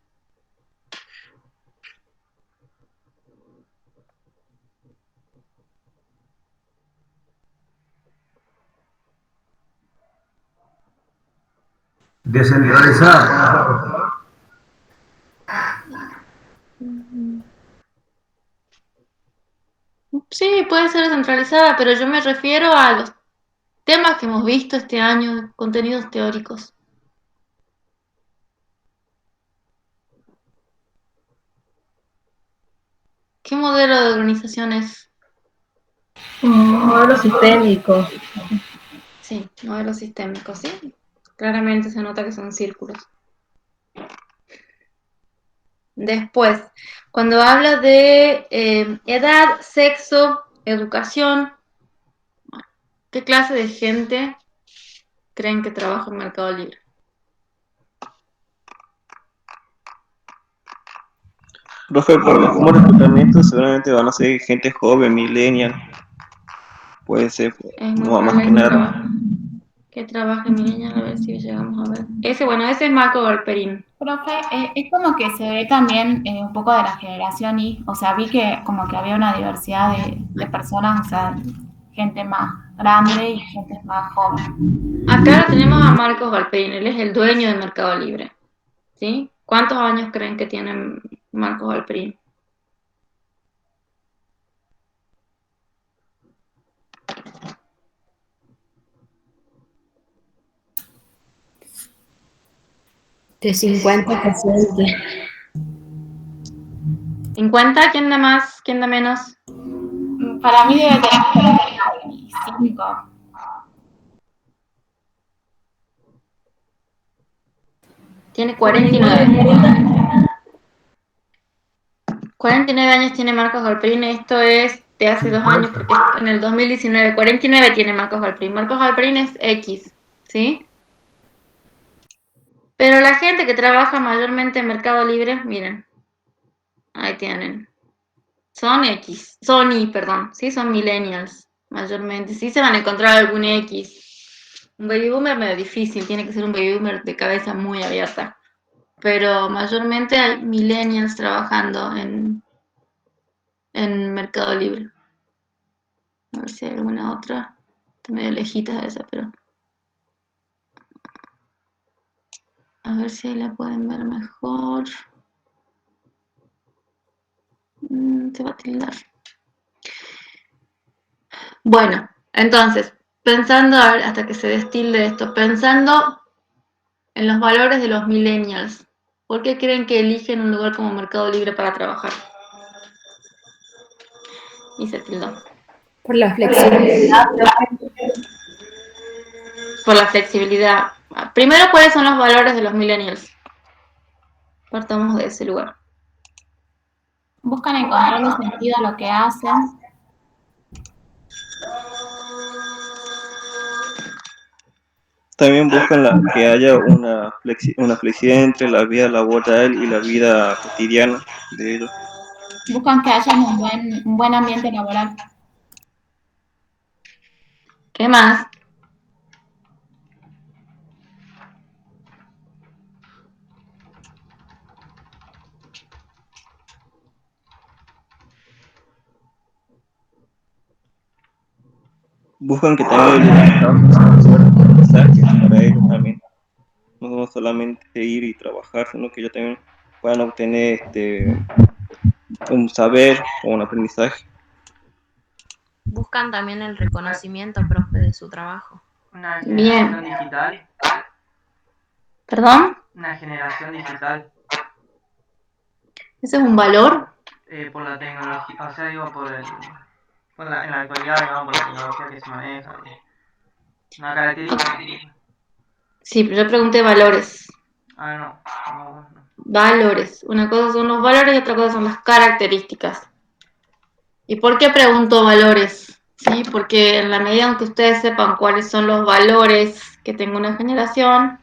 Descentralizar. Sí, puede ser descentralizada, pero yo me refiero a los temas que hemos visto este año, contenidos teóricos. ¿Qué modelo de organización es? Un modelo sistémico. Sí, modelo sistémico, sí. Claramente se nota que son círculos. Después, cuando habla de edad, sexo, educación, ¿qué clase de gente creen que trabaja en Mercado Libre? Profe, por los como reclutamientos seguramente van a ser gente joven, millennial, puede ser, Es muy no más que probable nada. que trabaje mi niña, a ver si llegamos a ver. Ese es Marco Galperín. Profe, es como que se ve también un poco de la generación Y, o sea, vi que como que había una diversidad de personas, o sea, gente más grande y gente más joven. Acá tenemos a Marcos Galperín, él es el dueño de Mercado Libre. ¿Sí? ¿Cuántos años creen que tiene Marcos Galperín? De 50 a 60. ¿50? ¿Quién da más? ¿Quién da menos? Para mí debe tener 45. Tiene 49. 49 años tiene Marcos Galperín, esto es de hace 2 años, porque en el 2019, 49 tiene Marcos Galperín. Marcos Galperín es X, ¿sí? Pero la gente que trabaja mayormente en Mercado Libre, miren, ahí tienen. Son X, son Y, perdón, sí, son millennials, mayormente. Sí se van a encontrar algún X. Un baby boomer medio difícil, tiene que ser un baby boomer de cabeza muy abierta. Pero mayormente hay millennials trabajando en Mercado Libre. A ver si hay alguna otra. Está medio lejita esa, pero. A ver si ahí la pueden ver mejor. Se va a tildar. Bueno, entonces, pensando, a ver, hasta que se destilde esto, pensando en los valores de los millennials, ¿por qué creen que eligen un lugar como Mercado Libre para trabajar? Y se tildó. Por la flexibilidad. Por la flexibilidad. Primero, ¿cuáles son los valores de los millennials? Partamos de ese lugar. Buscan encontrarle sentido a lo que hacen. También buscan que haya una flexibilidad entre la vida laboral y la vida cotidiana de ellos. Buscan que haya un buen ambiente laboral. ¿Qué más? Buscan que también el trabajo sea un aprendizaje para ellos también. No solamente ir y trabajar, sino que ellos también puedan obtener un saber o un aprendizaje. Buscan también el reconocimiento, profe, de su trabajo. Una Bien. generación digital. ¿Perdón? Una generación digital. ¿Ese es un valor? Por la tecnología, o sea, digo, en la actualidad, digamos, por la tecnología que se maneja. Una característica. Sí, pero yo pregunté valores. No. Valores. Una cosa son los valores y otra cosa son las características. ¿Y por qué pregunto valores? ¿Sí? Porque en la medida en que ustedes sepan cuáles son los valores que tenga una generación,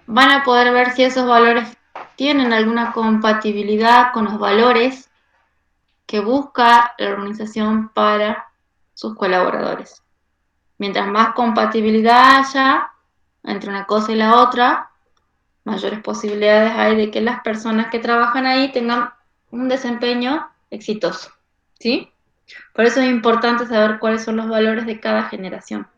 van a poder ver si esos valores tienen alguna compatibilidad con los valores que busca la organización para sus colaboradores. Mientras más compatibilidad haya entre una cosa y la otra, mayores posibilidades hay de que las personas que trabajan ahí tengan un desempeño exitoso, ¿sí? Por eso es importante saber cuáles son los valores de cada generación.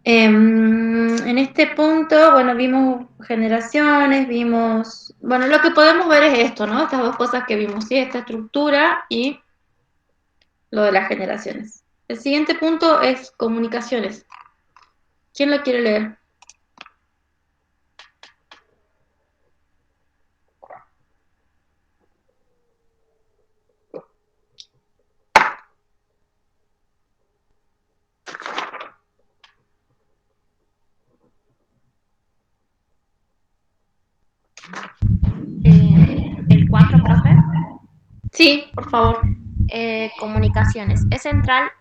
En este punto, bueno, vimos generaciones, bueno, lo que podemos ver es esto, ¿no? Estas dos cosas que vimos, ¿sí? Esta estructura y lo de las generaciones. El siguiente punto es comunicaciones. ¿Quién lo quiere leer? ¿El 4, profe? Sí, por favor. Comunicaciones. Es central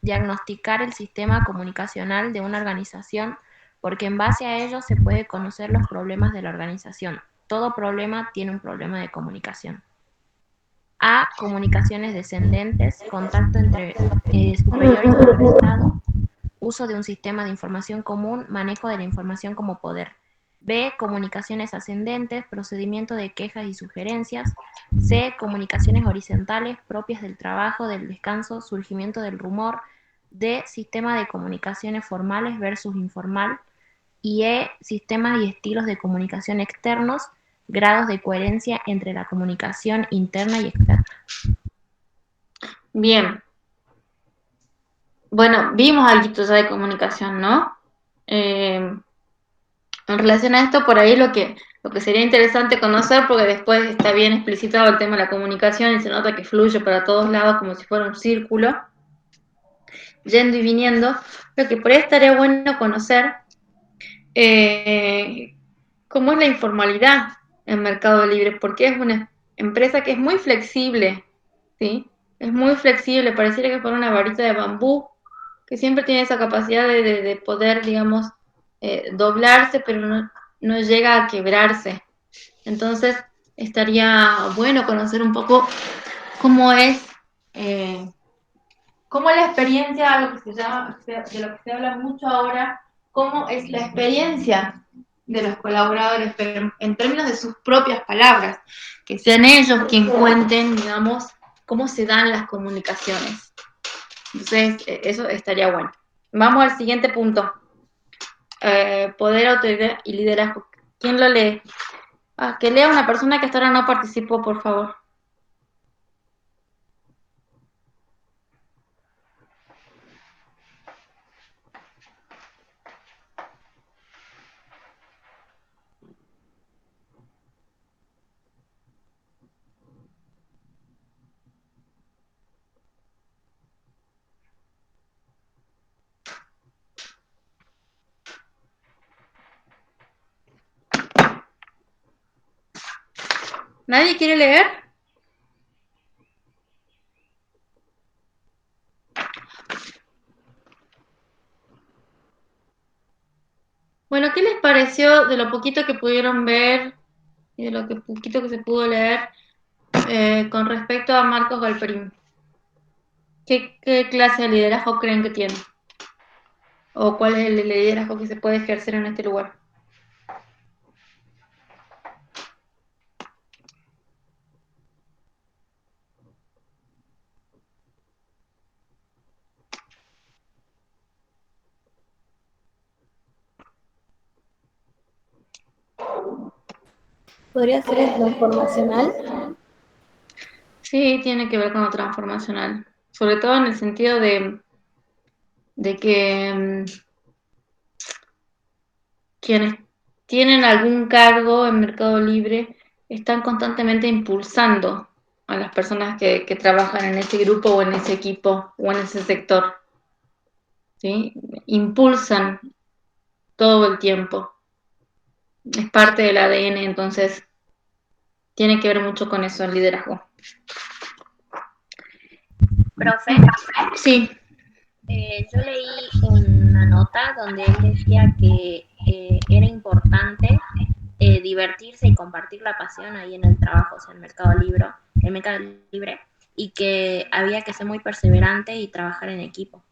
diagnosticar el sistema comunicacional de una organización porque en base a ello se puede conocer los problemas de la organización. Todo problema tiene un problema de comunicación. A. Comunicaciones descendentes, contacto entre superior y subordinado, uso de un sistema de información común, manejo de la información como poder. B. Comunicaciones ascendentes, procedimiento de quejas y sugerencias. C. Comunicaciones horizontales, propias del trabajo, del descanso, surgimiento del rumor. D. Sistema de comunicaciones formales versus informal. Y E. Sistemas y estilos de comunicación externos, grados de coherencia entre la comunicación interna y externa. Bien. Bueno, vimos algo ya de comunicación, ¿no? En relación a esto, por ahí lo que sería interesante conocer, porque después está bien explicitado el tema de la comunicación y se nota que fluye para todos lados como si fuera un círculo, yendo y viniendo, lo que por ahí estaría bueno conocer cómo es la informalidad en Mercado Libre, porque es una empresa que es muy flexible, ¿sí? Es muy flexible, pareciera que fuera una varita de bambú, que siempre tiene esa capacidad de poder, digamos, doblarse, pero no llega a quebrarse. Entonces, estaría bueno conocer un poco cómo es la experiencia, lo que se llama, de lo que se habla mucho ahora, cómo es la experiencia de los colaboradores, pero en términos de sus propias palabras, que sean ellos quienes cuenten, digamos, cómo se dan las comunicaciones. Entonces, eso estaría bueno. Vamos al siguiente punto. poder, autoridad y liderazgo. ¿Quién lo lee? Que lea una persona que hasta ahora no participó, por favor. ¿Nadie quiere leer? Bueno, ¿qué les pareció de lo poquito que pudieron ver y de lo que poquito que se pudo leer con respecto a Marcos Galperín? ¿Qué clase de liderazgo creen que tiene? ¿O cuál es el liderazgo que se puede ejercer en este lugar? ¿Podría ser el transformacional? Sí, tiene que ver con lo transformacional. Sobre todo en el sentido de que quienes tienen algún cargo en Mercado Libre están constantemente impulsando a las personas que trabajan en ese grupo o en ese equipo o en ese sector. ¿Sí? Impulsan todo el tiempo. Es parte del ADN, entonces tiene que ver mucho con eso, el liderazgo. Profe, Sí. yo leí una nota donde él decía que era importante divertirse y compartir la pasión ahí en el trabajo, o sea, en el Mercado Libre, y que había que ser muy perseverante y trabajar en equipo.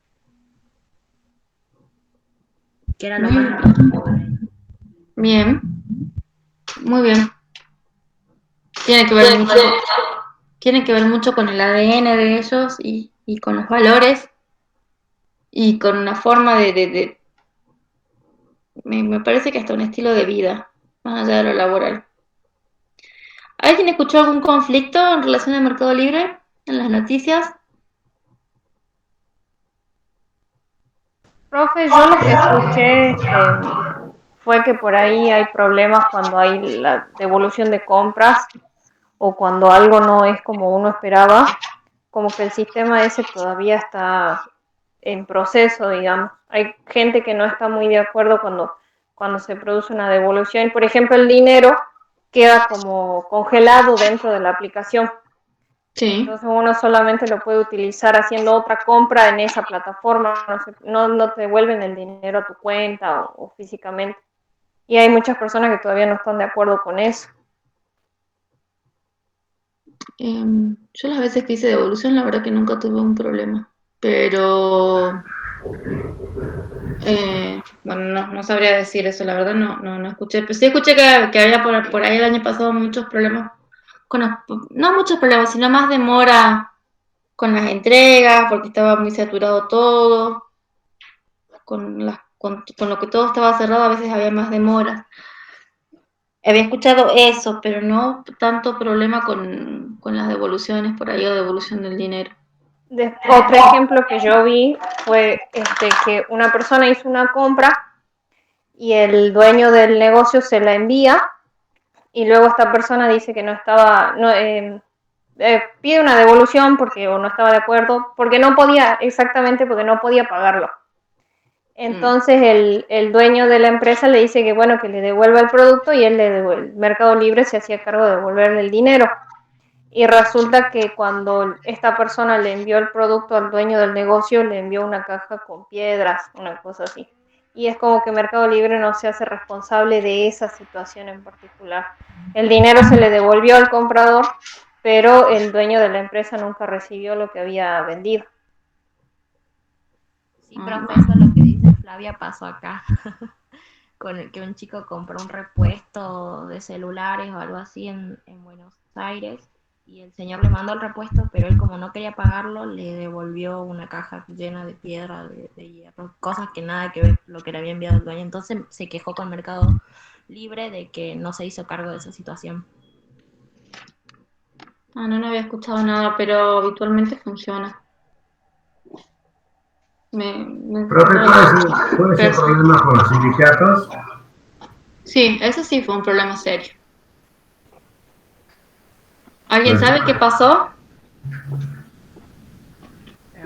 Que era lo más importante para él. Bien. Muy bien. Tiene que ver mucho con el ADN de ellos y con los valores y con una forma me parece que hasta un estilo de vida, más allá de lo laboral. ¿Alguien escuchó algún conflicto en relación al Mercado Libre en las noticias? Profe, yo lo que escuché fue que por ahí hay problemas cuando hay la devolución de compras o cuando algo no es como uno esperaba, como que el sistema ese todavía está en proceso, digamos. Hay gente que no está muy de acuerdo cuando se produce una devolución. Por ejemplo, el dinero queda como congelado dentro de la aplicación. Sí. Entonces uno solamente lo puede utilizar haciendo otra compra en esa plataforma, no te devuelven el dinero a tu cuenta o físicamente. Y hay muchas personas que todavía no están de acuerdo con eso. Yo las veces que hice devolución, la verdad que nunca tuve un problema. Pero, bueno, no sabría decir eso, la verdad no escuché. Pero sí escuché que había por ahí el año pasado muchos problemas, no muchos problemas, sino más demora con las entregas, porque estaba muy saturado todo, con lo que todo estaba cerrado, a veces había más demoras. Había escuchado eso, pero no tanto problema con las devoluciones por ahí o devolución del dinero. Otro ejemplo que yo vi fue que una persona hizo una compra y el dueño del negocio se la envía y luego esta persona dice que no estaba, pide una devolución porque o no estaba de acuerdo, porque no podía pagarlo. Entonces el dueño de la empresa le dice que bueno, que le devuelva el producto y el Mercado Libre se hacía cargo de devolverle el dinero. Y resulta que cuando esta persona le envió el producto al dueño del negocio, le envió una caja con piedras, una cosa así. Y es como que Mercado Libre no se hace responsable de esa situación en particular. El dinero se le devolvió al comprador, pero el dueño de la empresa nunca recibió lo que había vendido. Sí, profe, eso es lo que dice Flavia pasó acá. Con el que un chico compró un repuesto de celulares o algo así en Buenos Aires y el señor le mandó el repuesto, pero él como no quería pagarlo, le devolvió una caja llena de piedra, de hierro, cosas que nada que ver con lo que le había enviado el dueño. Entonces se quejó con Mercado Libre de que no se hizo cargo de esa situación. Ah, no había escuchado nada, pero habitualmente funciona. Profe, ¿puede ser problema con los sindicatos? Sí, eso sí fue un problema serio. ¿Alguien Pues, sabe qué pasó?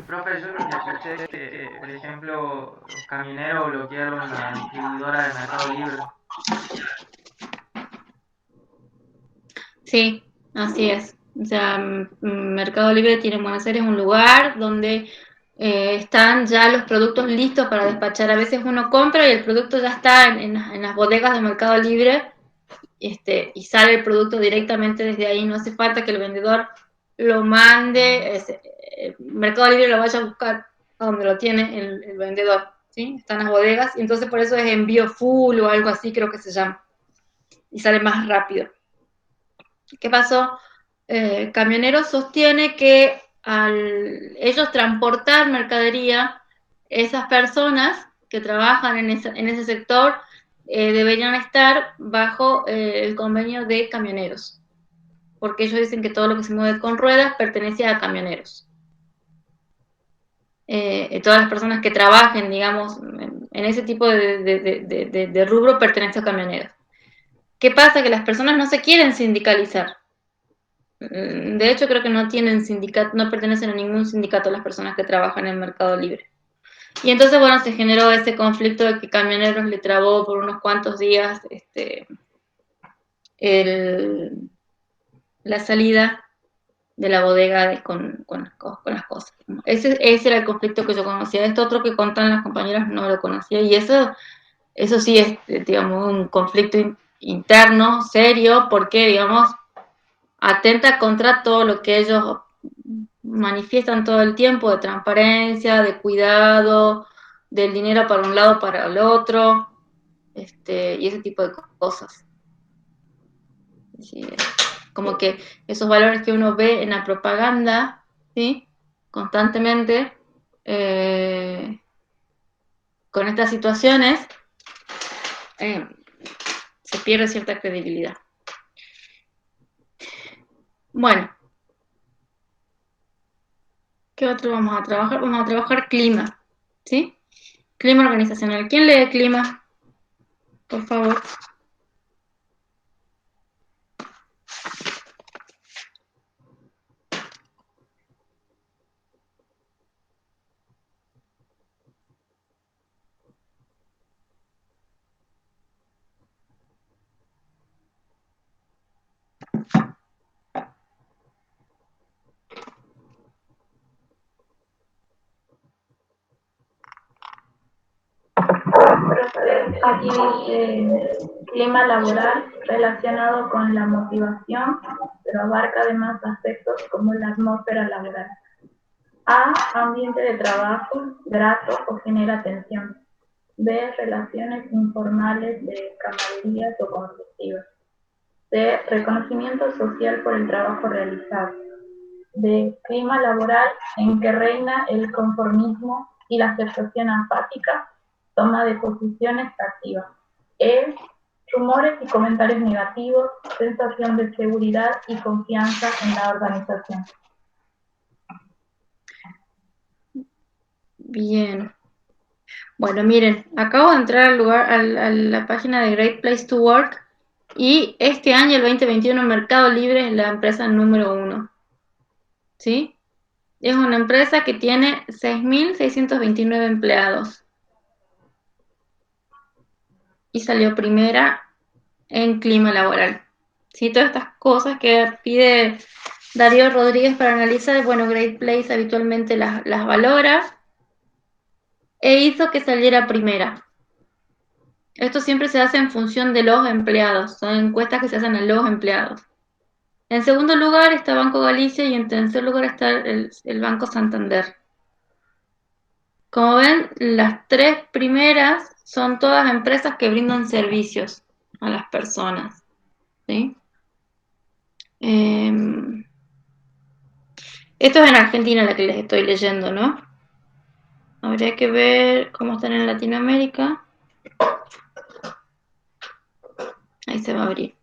Profe, yo lo que escuché es que, por ejemplo, los camioneros bloquearon la distribuidora de Mercado Libre. Sí, así es. O sea, Mercado Libre tiene en Buenos Aires un lugar donde están ya los productos listos para despachar. A veces uno compra y el producto ya está en las bodegas de Mercado Libre, y sale el producto directamente desde ahí. No hace falta que el vendedor lo mande, Mercado Libre lo vaya a buscar a donde lo tiene el vendedor, ¿sí? Están las bodegas y entonces por eso es envío full o algo así, creo que se llama, y sale más rápido. ¿Qué pasó? Camioneros sostiene que al ellos transportar mercadería, esas personas que trabajan en ese sector deberían estar bajo el convenio de camioneros, porque ellos dicen que todo lo que se mueve con ruedas pertenece a camioneros. Todas las personas que trabajen, digamos, en ese tipo de rubro pertenecen a camioneros. ¿Qué pasa? Que las personas no se quieren sindicalizar. De hecho, creo que no tienen sindicato, no pertenecen a ningún sindicato las personas que trabajan en Mercado Libre. Y entonces, bueno, se generó ese conflicto de que Camioneros le trabó por unos cuantos días la salida de la bodega con las cosas. Ese era el conflicto que yo conocía. Esto otro que contan las compañeras no lo conocía. Y eso sí es, digamos, un conflicto interno, serio, porque, digamos, atenta contra todo lo que ellos manifiestan todo el tiempo de transparencia, de cuidado, del dinero para un lado para el otro, y ese tipo de cosas. Sí, como que esos valores que uno ve en la propaganda, ¿sí? Constantemente, con estas situaciones, se pierde cierta credibilidad. Bueno, ¿qué otro vamos a trabajar? Vamos a trabajar clima, ¿sí? Clima organizacional. ¿Quién lee clima? Por favor. Aquí dice clima laboral relacionado con la motivación, pero abarca además aspectos como la atmósfera laboral. A, ambiente de trabajo, grato o genera tensión. B, relaciones informales de camaraderías o conflictivas. C, reconocimiento social por el trabajo realizado. D, clima laboral en que reina el conformismo y la aceptación apática, toma de posiciones activas. E, rumores y comentarios negativos, sensación de seguridad y confianza en la organización. Bien. Bueno, miren, acabo de entrar a la página de Great Place to Work y este año, el 2021, Mercado Libre es la empresa número 1. ¿Sí? Es una empresa que tiene 6.629 empleados y salió primera en clima laboral. ¿Sí? Todas estas cosas que pide Darío Rodríguez para analizar, bueno, Great Place habitualmente las valora e hizo que saliera primera. Esto siempre se hace en función de los empleados, son encuestas que se hacen a los empleados. En segundo lugar está Banco Galicia y en tercer lugar está el Banco Santander. Como ven, las tres primeras son todas empresas que brindan servicios a las personas, ¿sí? Esto es en Argentina la que les estoy leyendo, ¿no? Habría que ver cómo están en Latinoamérica. Ahí se va a abrir.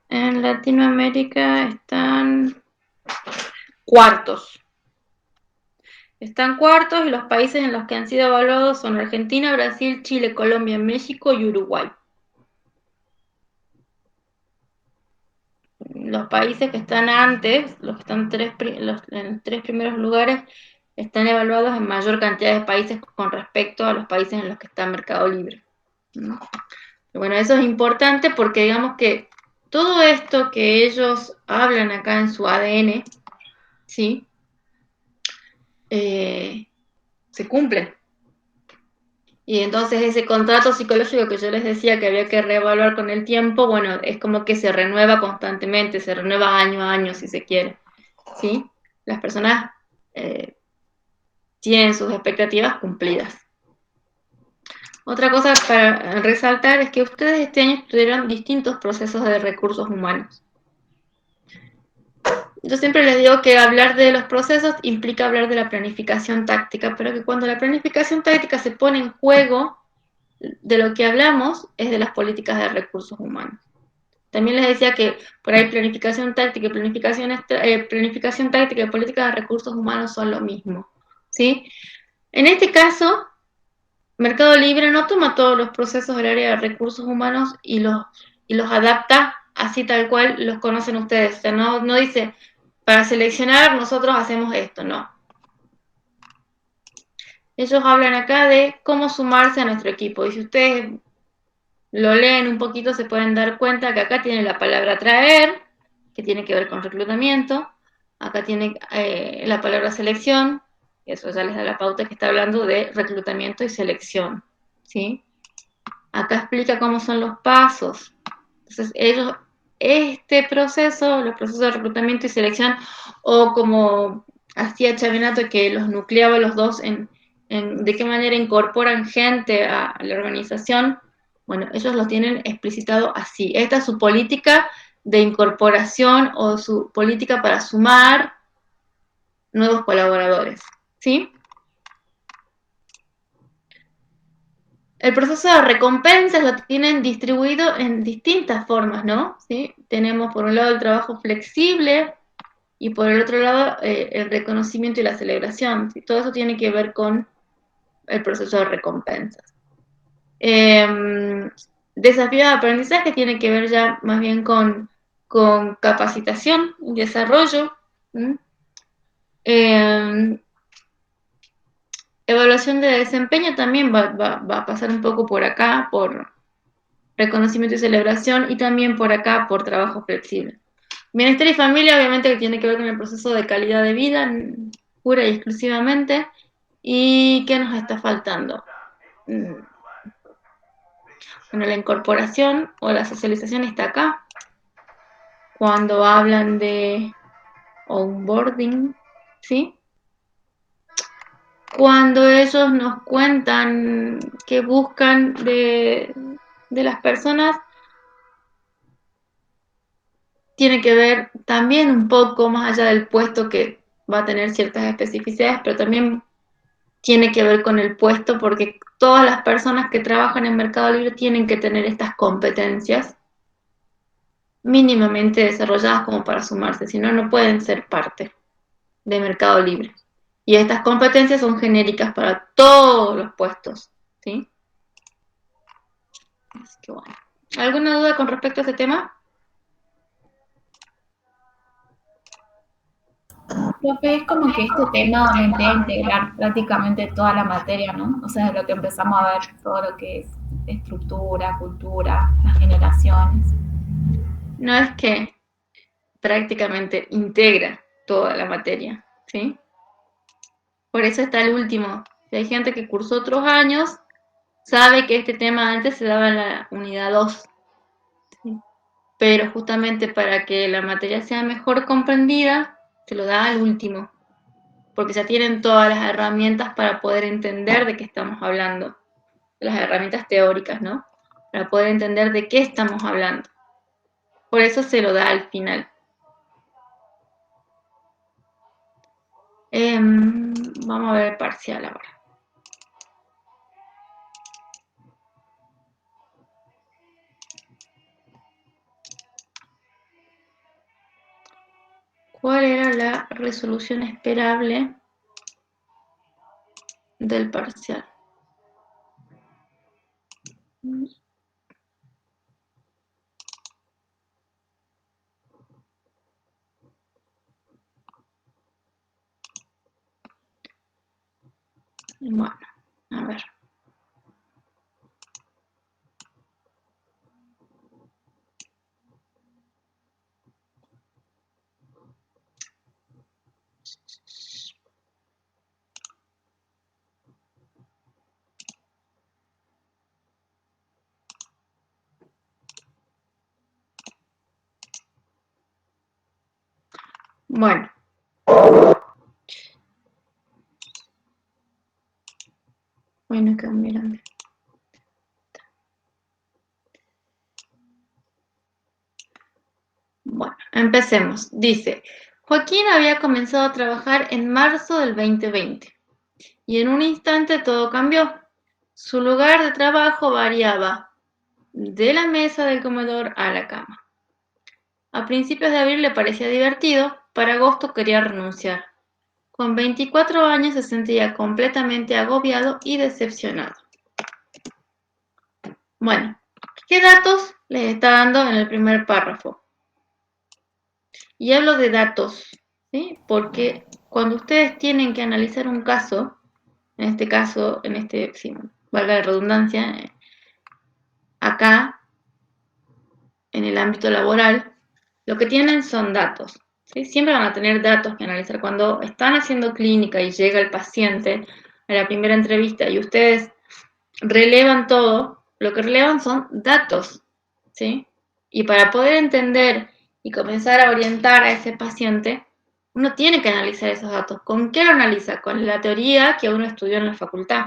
En Latinoamérica están cuartos. Están cuartos y los países en los que han sido evaluados son Argentina, Brasil, Chile, Colombia, México y Uruguay. Los países que están antes, los que están en los 3 primeros lugares, están evaluados en mayor cantidad de países con respecto a los países en los que está Mercado Libre. ¿No? Bueno, eso es importante porque digamos que todo esto que ellos hablan acá en su ADN, ¿sí? Se cumple. Y entonces ese contrato psicológico que yo les decía que había que reevaluar con el tiempo, bueno, es como que se renueva constantemente, se renueva año a año si se quiere, ¿sí? Las personas tienen sus expectativas cumplidas. Otra cosa para resaltar es que ustedes este año estudiaron distintos procesos de recursos humanos. Yo siempre les digo que hablar de los procesos implica hablar de la planificación táctica, pero que cuando la planificación táctica se pone en juego, de lo que hablamos es de las políticas de recursos humanos. También les decía que por ahí planificación táctica y planificación táctica y políticas de recursos humanos son lo mismo, ¿sí? En este caso, Mercado Libre no toma todos los procesos del área de recursos humanos y los adapta así tal cual los conocen ustedes. O sea, no dice, para seleccionar nosotros hacemos esto, no. Ellos hablan acá de cómo sumarse a nuestro equipo. Y si ustedes lo leen un poquito, se pueden dar cuenta que acá tiene la palabra traer, que tiene que ver con reclutamiento. Acá tiene la palabra selección, eso ya les da la pauta que está hablando de reclutamiento y selección, ¿sí? Acá explica cómo son los pasos. Entonces, ellos, este proceso, los procesos de reclutamiento y selección, o como hacía Chavinato, que los nucleaba los dos en de qué manera incorporan gente a la organización, bueno, ellos lo tienen explicitado así. Esta es su política de incorporación o su política para sumar nuevos colaboradores, ¿sí? El proceso de recompensas lo tienen distribuido en distintas formas, ¿no? ¿Sí? Tenemos por un lado el trabajo flexible y por el otro lado el reconocimiento y la celebración. ¿Sí? Todo eso tiene que ver con el proceso de recompensas. Desafío de aprendizaje tiene que ver ya más bien con capacitación y desarrollo. Evaluación de desempeño también va a pasar un poco por acá, por reconocimiento y celebración, y también por acá, por trabajo flexible. Bienestar y familia, obviamente, que tiene que ver con el proceso de calidad de vida, pura y exclusivamente. ¿Y qué nos está faltando? Bueno, la incorporación o la socialización está acá. Cuando hablan de onboarding, ¿sí? Cuando ellos nos cuentan que buscan de las personas, tiene que ver también un poco más allá del puesto que va a tener ciertas especificidades, pero también tiene que ver con el puesto porque todas las personas que trabajan en Mercado Libre tienen que tener estas competencias mínimamente desarrolladas como para sumarse, si no, no pueden ser parte de Mercado Libre. Y estas competencias son genéricas para todos los puestos, ¿sí? Así que bueno. ¿Alguna duda con respecto a ese tema? Profe, es como que este tema vendría a integrar prácticamente toda la materia, ¿no? O sea, lo que empezamos a ver, todo lo que es estructura, cultura, las generaciones. No es que prácticamente integra toda la materia, ¿sí? Por eso está el último. Si hay gente que cursó otros años, sabe que este tema antes se daba en la unidad 2. ¿Sí? Pero justamente para que la materia sea mejor comprendida, se lo da al último. Porque ya tienen todas las herramientas para poder entender de qué estamos hablando. Las herramientas teóricas, ¿no? Para poder entender de qué estamos hablando. Por eso se lo da al final. Vamos a ver el parcial ahora. ¿Cuál era la resolución esperable del parcial? Bueno, a ver. Bueno. Bueno, acá mirando. Bueno, empecemos. Dice, Joaquín había comenzado a trabajar en marzo del 2020 y en un instante todo cambió. Su lugar de trabajo variaba de la mesa del comedor a la cama. A principios de abril le parecía divertido, para agosto quería renunciar. Con 24 años se sentía completamente agobiado y decepcionado. Bueno, ¿qué datos les está dando en el primer párrafo? Y hablo de datos, ¿sí? Porque cuando ustedes tienen que analizar un caso, en este caso, sí, valga la redundancia, acá, en el ámbito laboral, lo que tienen son datos, ¿sí? Siempre van a tener datos que analizar. Cuando están haciendo clínica y llega el paciente a la primera entrevista y ustedes relevan todo, lo que relevan son datos, ¿sí? Y para poder entender y comenzar a orientar a ese paciente, uno tiene que analizar esos datos. ¿Con qué lo analiza? Con la teoría que uno estudió en la facultad.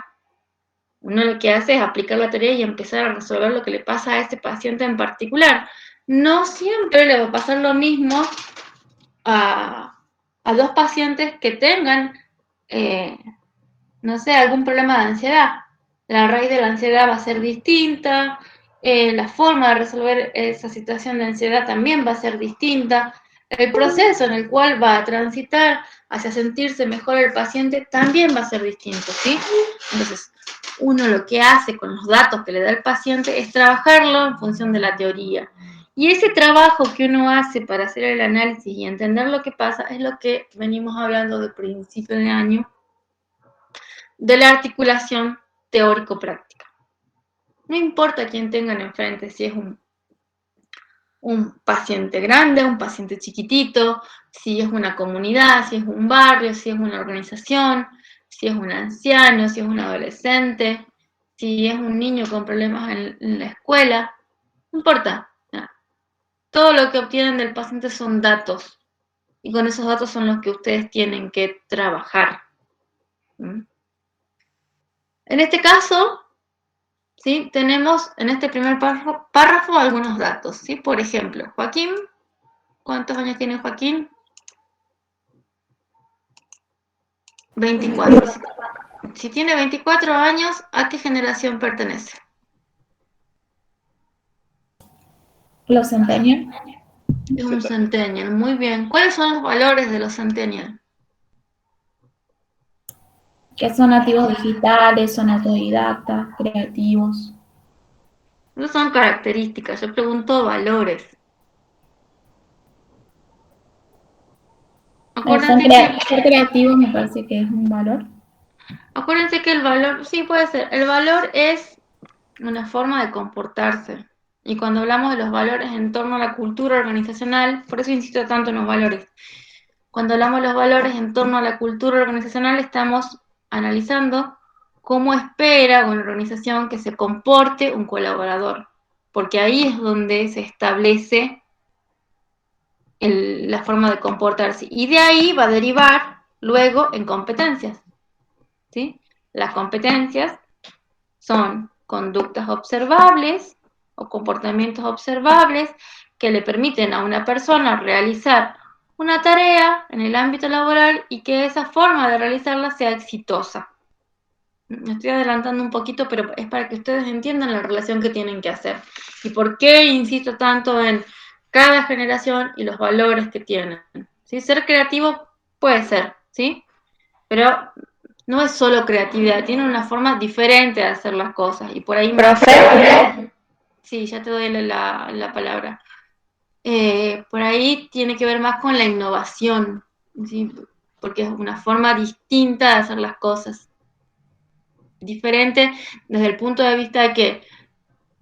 Uno lo que hace es aplicar la teoría y empezar a resolver lo que le pasa a ese paciente en particular. No siempre le va a pasar lo mismo a dos pacientes que tengan, no sé, algún problema de ansiedad. La raíz de la ansiedad va a ser distinta, la forma de resolver esa situación de ansiedad también va a ser distinta, el proceso en el cual va a transitar hacia sentirse mejor el paciente también va a ser distinto, ¿sí? Entonces, uno lo que hace con los datos que le da el paciente es trabajarlo en función de la teoría. Y ese trabajo que uno hace para hacer el análisis y entender lo que pasa es lo que venimos hablando de principio de año, de la articulación teórico-práctica. No importa quién tengan enfrente, si es un paciente grande, un paciente chiquitito, si es una comunidad, si es un barrio, si es una organización, si es un anciano, si es un adolescente, si es un niño con problemas en la escuela, no importa. Todo lo que obtienen del paciente son datos, y con esos datos son los que ustedes tienen que trabajar. En este caso, ¿sí? Tenemos en este primer párrafo algunos datos, ¿sí? Por ejemplo, Joaquín, ¿cuántos años tiene Joaquín? 24. Si tiene 24 años, ¿a qué generación pertenece? Los centennials. Es un centennial, muy bien. ¿Cuáles son los valores de los centennials? Que son nativos digitales, son autodidactas, creativos. No son características, yo pregunto valores. Ser creativo me parece que es un valor. Acuérdense que el valor, sí puede ser, el valor es una forma de comportarse. Y cuando hablamos de los valores en torno a la cultura organizacional, por eso insisto tanto en los valores. Cuando hablamos de los valores en torno a la cultura organizacional, estamos analizando cómo espera una organización que se comporte un colaborador. Porque ahí es donde se establece la forma de comportarse. Y de ahí va a derivar luego en competencias, ¿sí? Las competencias son conductas observables o comportamientos observables que le permiten a una persona realizar una tarea en el ámbito laboral y que esa forma de realizarla sea exitosa. Me estoy adelantando un poquito, pero es para que ustedes entiendan la relación que tienen que hacer. Y por qué insisto tanto en cada generación y los valores que tienen. ¿Sí? Ser creativo puede ser, ¿sí? Pero no es solo creatividad, tiene una forma diferente de hacer las cosas. Y por ahí Profe. Sí, ya te doy la palabra. Por ahí tiene que ver más con la innovación, ¿sí? Porque es una forma distinta de hacer las cosas. Diferente desde el punto de vista de que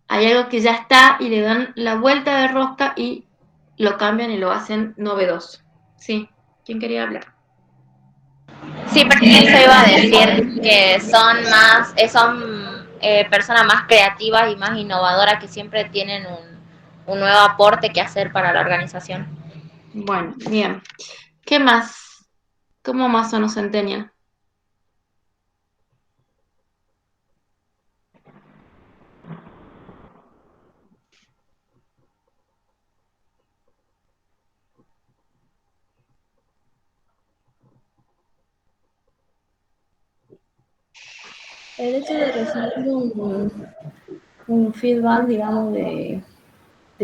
hay algo que ya está y le dan la vuelta de rosca y lo cambian y lo hacen novedoso. Sí, ¿quién quería hablar? Sí, porque eso iba a decir que son personas más creativas y más innovadoras que siempre tienen un nuevo aporte que hacer para la organización. Bueno, bien. ¿Qué más? ¿Cómo más son los centennials? El hecho de recibir un feedback, digamos, de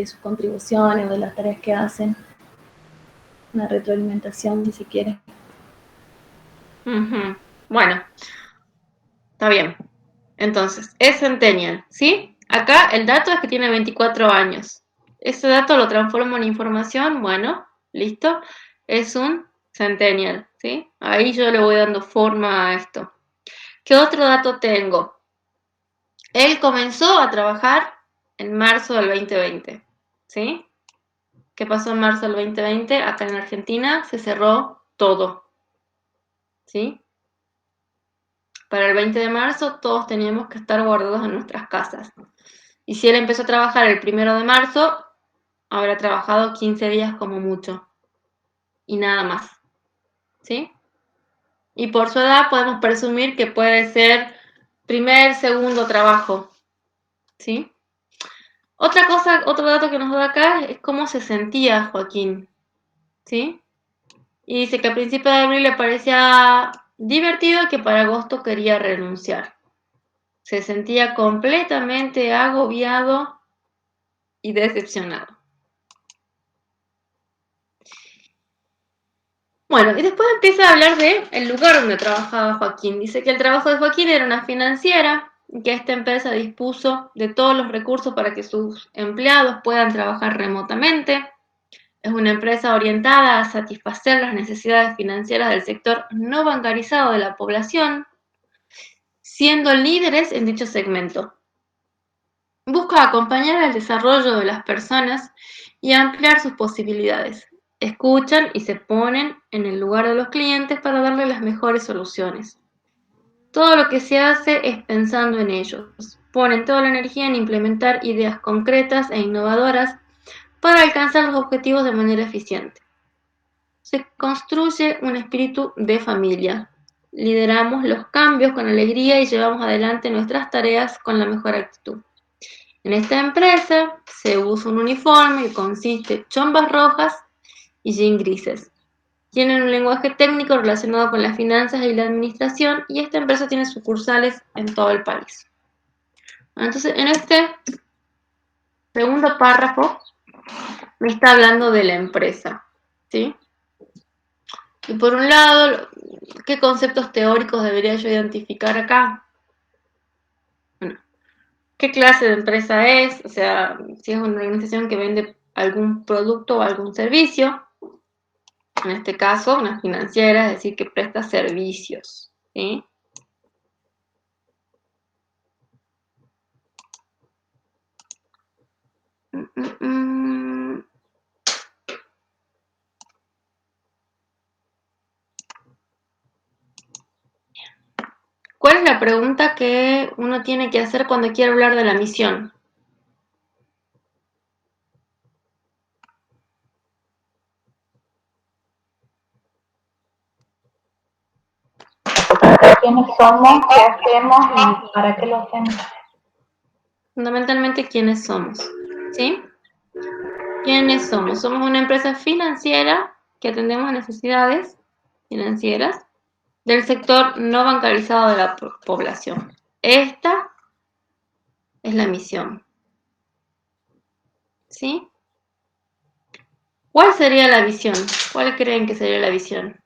sus contribuciones, de las tareas que hacen, una retroalimentación, si se quiere. Bueno, está bien. Entonces, es centennial, ¿sí? Acá el dato es que tiene 24 años. Ese dato lo transformo en información, bueno, listo. Es un centennial, ¿sí? Ahí yo le voy dando forma a esto. ¿Qué otro dato tengo? Él comenzó a trabajar en marzo del 2020, ¿sí? ¿Qué pasó en marzo del 2020? Acá en Argentina se cerró todo, ¿sí? Para el 20 de marzo todos teníamos que estar guardados en nuestras casas. Y si él empezó a trabajar el 1 de marzo, habrá trabajado 15 días como mucho. Y nada más, ¿sí? Y por su edad podemos presumir que puede ser primer, segundo trabajo, ¿sí? Otra cosa, otro dato que nos da acá es cómo se sentía Joaquín, ¿sí? Y dice que a principios de abril le parecía divertido y que para agosto quería renunciar. Se sentía completamente agobiado y decepcionado. Bueno, y después empieza a hablar del lugar donde trabajaba Joaquín. Dice que el trabajo de Joaquín era una financiera y que esta empresa dispuso de todos los recursos para que sus empleados puedan trabajar remotamente. Es una empresa orientada a satisfacer las necesidades financieras del sector no bancarizado de la población, siendo líderes en dicho segmento. Busca acompañar el desarrollo de las personas y ampliar sus posibilidades. Escuchan y se ponen en el lugar de los clientes para darle las mejores soluciones. Todo lo que se hace es pensando en ellos. Ponen toda la energía en implementar ideas concretas e innovadoras para alcanzar los objetivos de manera eficiente. Se construye un espíritu de familia. Lideramos los cambios con alegría y llevamos adelante nuestras tareas con la mejor actitud. En esta empresa se usa un uniforme que consiste en chombas rojas y jeans grises. Tienen un lenguaje técnico relacionado con las finanzas y la administración y esta empresa tiene sucursales en todo el país. Entonces, en este segundo párrafo me está hablando de la empresa, ¿sí? Y por un lado, ¿qué conceptos teóricos debería yo identificar acá? Bueno, ¿qué clase de empresa es? O sea, si es una organización que vende algún producto o algún servicio. En este caso, una financiera, es decir, que presta servicios, ¿sí? ¿Cuál es la pregunta que uno tiene que hacer cuando quiere hablar de la misión? ¿Quiénes somos? ¿Qué hacemos? ¿Y para qué lo hacemos? Fundamentalmente, ¿quiénes somos? ¿Sí? ¿Quiénes somos? Somos una empresa financiera que atendemos necesidades financieras del sector no bancarizado de la población. Esta es la misión. ¿Sí? ¿Cuál sería la visión? ¿Cuál creen que sería la visión?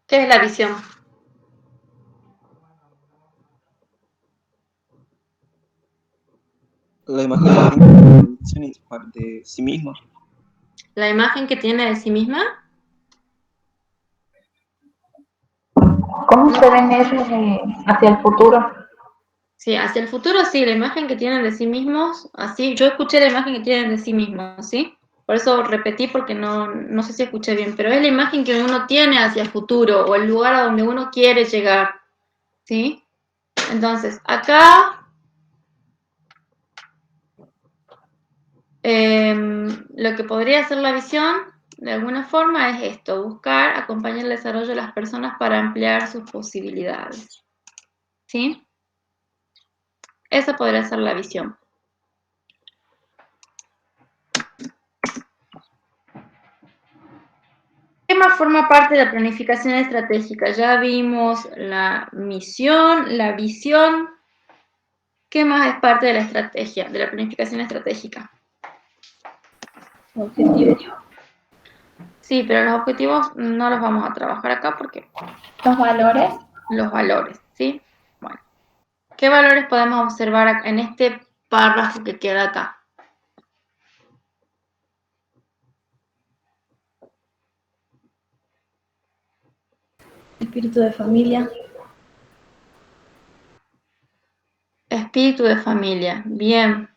¿Qué es la visión? La imagen de sí misma. ¿La imagen que tiene de sí misma? ¿Cómo se ven ellos hacia el futuro? Sí, hacia el futuro sí, la imagen que tienen de sí mismos, así, yo escuché la imagen que tienen de sí mismos, ¿sí? Por eso repetí porque no sé si escuché bien, pero es la imagen que uno tiene hacia el futuro o el lugar a donde uno quiere llegar, ¿sí? Entonces, acá lo que podría ser la visión, de alguna forma, es esto, buscar acompañar el desarrollo de las personas para ampliar sus posibilidades, ¿sí? Esa podría ser la visión. ¿Qué más forma parte de la planificación estratégica? Ya vimos la misión, la visión. ¿Qué más es parte de la estrategia, de la planificación estratégica? Objetivos. Sí, pero los objetivos no los vamos a trabajar acá porque Los valores. los valores, ¿sí? Bueno, ¿qué valores podemos observar en este párrafo que queda acá? Espíritu de familia. Espíritu de familia, bien.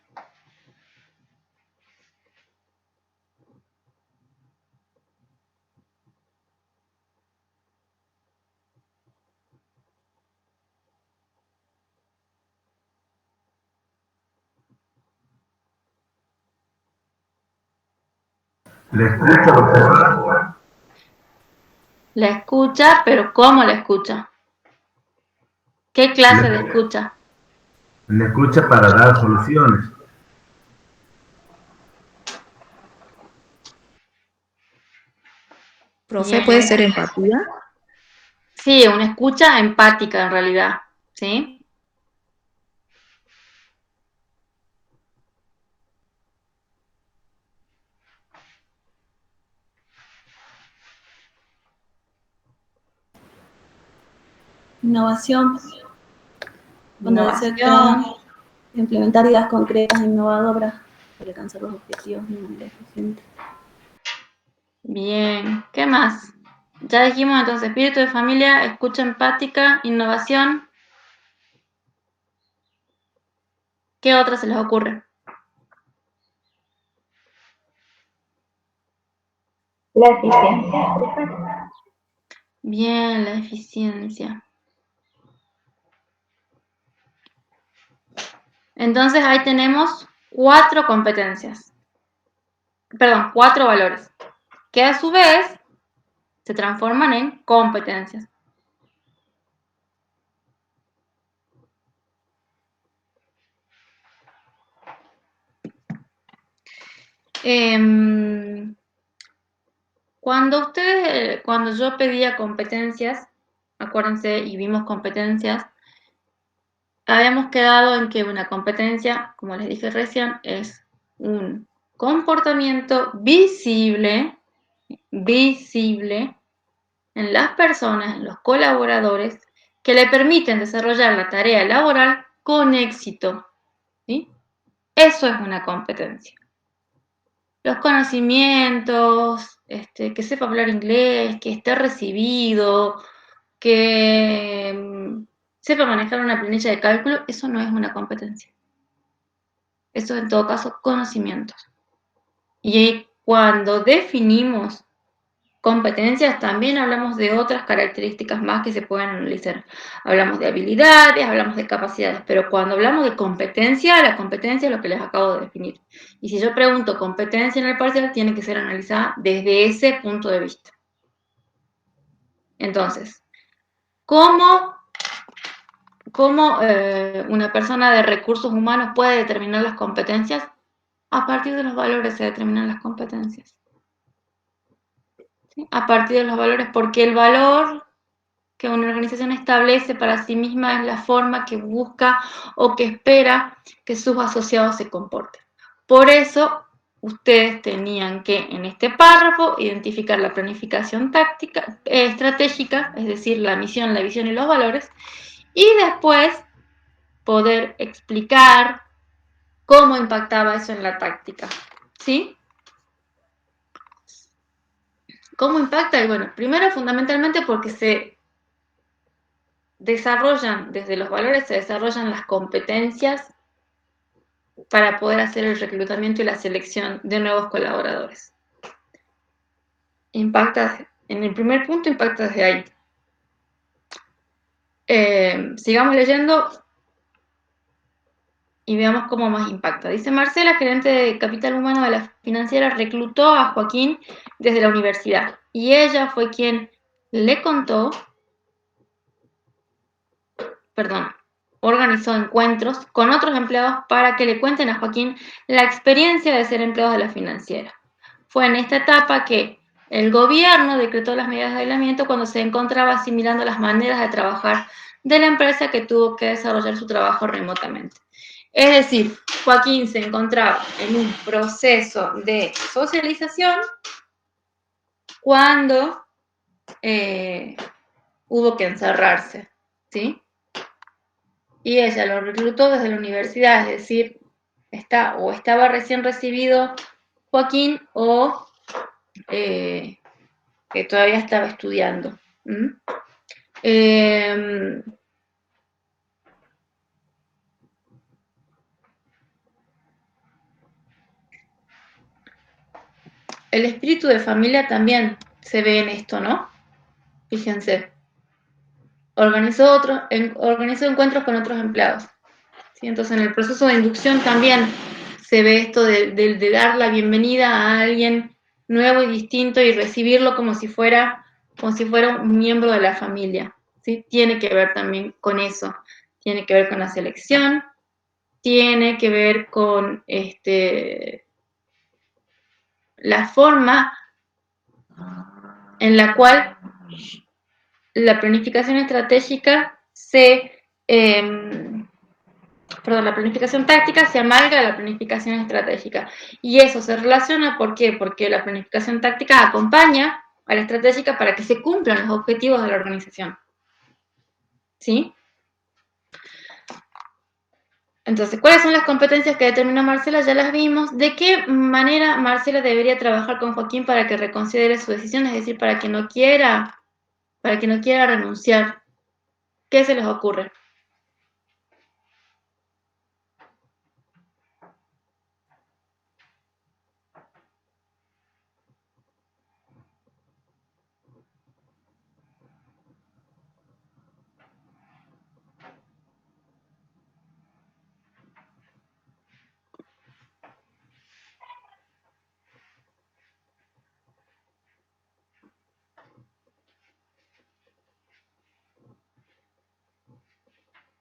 ¿Le escucha lo que va? La escucha, pero ¿cómo la escucha? ¿Qué clase de escucha? Le escucha para dar soluciones. Profe, ¿puede ser empatía? Sí, una escucha empática en realidad, ¿sí? Innovación. Cuando desea Innovación. implementar ideas concretas e innovadoras para alcanzar los objetivos de manera eficiente. Bien, ¿qué más? Ya dijimos entonces, espíritu de familia, escucha empática, innovación. ¿Qué otra se les ocurre? La eficiencia. Bien, la eficiencia. Entonces ahí tenemos 4 competencias. Perdón, 4 valores, que a su vez se transforman en competencias. Cuando yo pedía competencias, acuérdense y vimos competencias, habíamos quedado en que una competencia, como les dije recién, es un comportamiento visible en las personas, en los colaboradores, que le permiten desarrollar la tarea laboral con éxito, ¿sí? Eso es una competencia. Los conocimientos, que sepa hablar inglés, que esté recibido, que sepa manejar una planilla de cálculo, eso no es una competencia. Eso es en todo caso conocimientos. Y cuando definimos competencias, también hablamos de otras características más que se pueden analizar. Hablamos de habilidades, hablamos de capacidades, pero cuando hablamos de competencia, la competencia es lo que les acabo de definir. Y si yo pregunto competencia en el parcial, tiene que ser analizada desde ese punto de vista. Entonces, ¿cómo una persona de recursos humanos puede determinar las competencias? A partir de los valores se determinan las competencias. ¿Sí? A partir de los valores, porque el valor que una organización establece para sí misma es la forma que busca o que espera que sus asociados se comporten. Por eso, ustedes tenían que, en este párrafo, identificar la planificación táctica, estratégica, es decir, la misión, la visión y los valores, y después poder explicar cómo impactaba eso en la táctica, ¿sí? ¿Cómo impacta? Y bueno, primero fundamentalmente porque se desarrollan, desde los valores se desarrollan las competencias para poder hacer el reclutamiento y la selección de nuevos colaboradores. Impacta, en el primer punto impacta desde ahí. Sigamos leyendo y veamos cómo más impacta. Dice: Marcela, gerente de capital humano de la financiera, reclutó a Joaquín desde la universidad y ella fue quien le contó, organizó encuentros con otros empleados para que le cuenten a Joaquín la experiencia de ser empleado de la financiera. Fue en esta etapa que el gobierno decretó las medidas de aislamiento cuando se encontraba asimilando las maneras de trabajar de la empresa, que tuvo que desarrollar su trabajo remotamente. Es decir, Joaquín se encontraba en un proceso de socialización cuando hubo que encerrarse, ¿sí? Y ella lo reclutó desde la universidad, es decir, estaba recién recibido Joaquín o que todavía estaba estudiando. El espíritu de familia también se ve en esto, ¿no? Fíjense. Organizó encuentros con otros empleados. ¿Sí? Entonces, en el proceso de inducción también se ve esto de dar la bienvenida a alguien nuevo y distinto y recibirlo como si fuera un miembro de la familia. ¿Sí? Tiene que ver también con eso. Tiene que ver con la selección, tiene que ver con la forma en la cual la planificación estratégica la planificación táctica se amalga a la planificación estratégica. Y eso se relaciona, ¿por qué? Porque la planificación táctica acompaña a la estratégica para que se cumplan los objetivos de la organización. ¿Sí? Entonces, ¿cuáles son las competencias que determina Marcela? Ya las vimos. ¿De qué manera Marcela debería trabajar con Joaquín para que reconsidere su decisión? Es decir, para que no quiera renunciar. ¿Qué se les ocurre?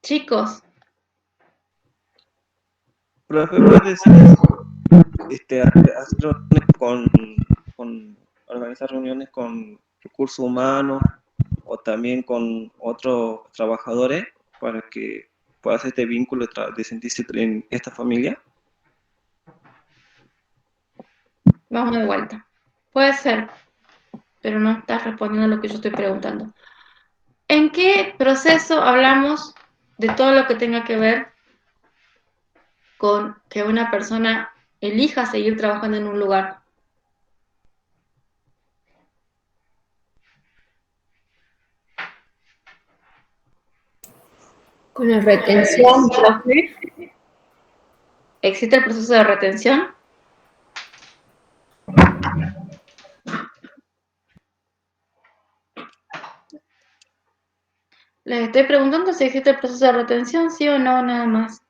Chicos. Profe, ¿puedes decir hacer reuniones organizar reuniones con recursos humanos o también con otros trabajadores para que pueda hacer este vínculo de sentirse en esta familia? Vamos de vuelta. Puede ser, pero no estás respondiendo a lo que yo estoy preguntando. ¿En qué proceso hablamos de todo lo que tenga que ver con que una persona elija seguir trabajando en un lugar? Con la retención, profe. ¿Existe el proceso de retención? Les estoy preguntando si existe el proceso de retención, sí o no, nada más.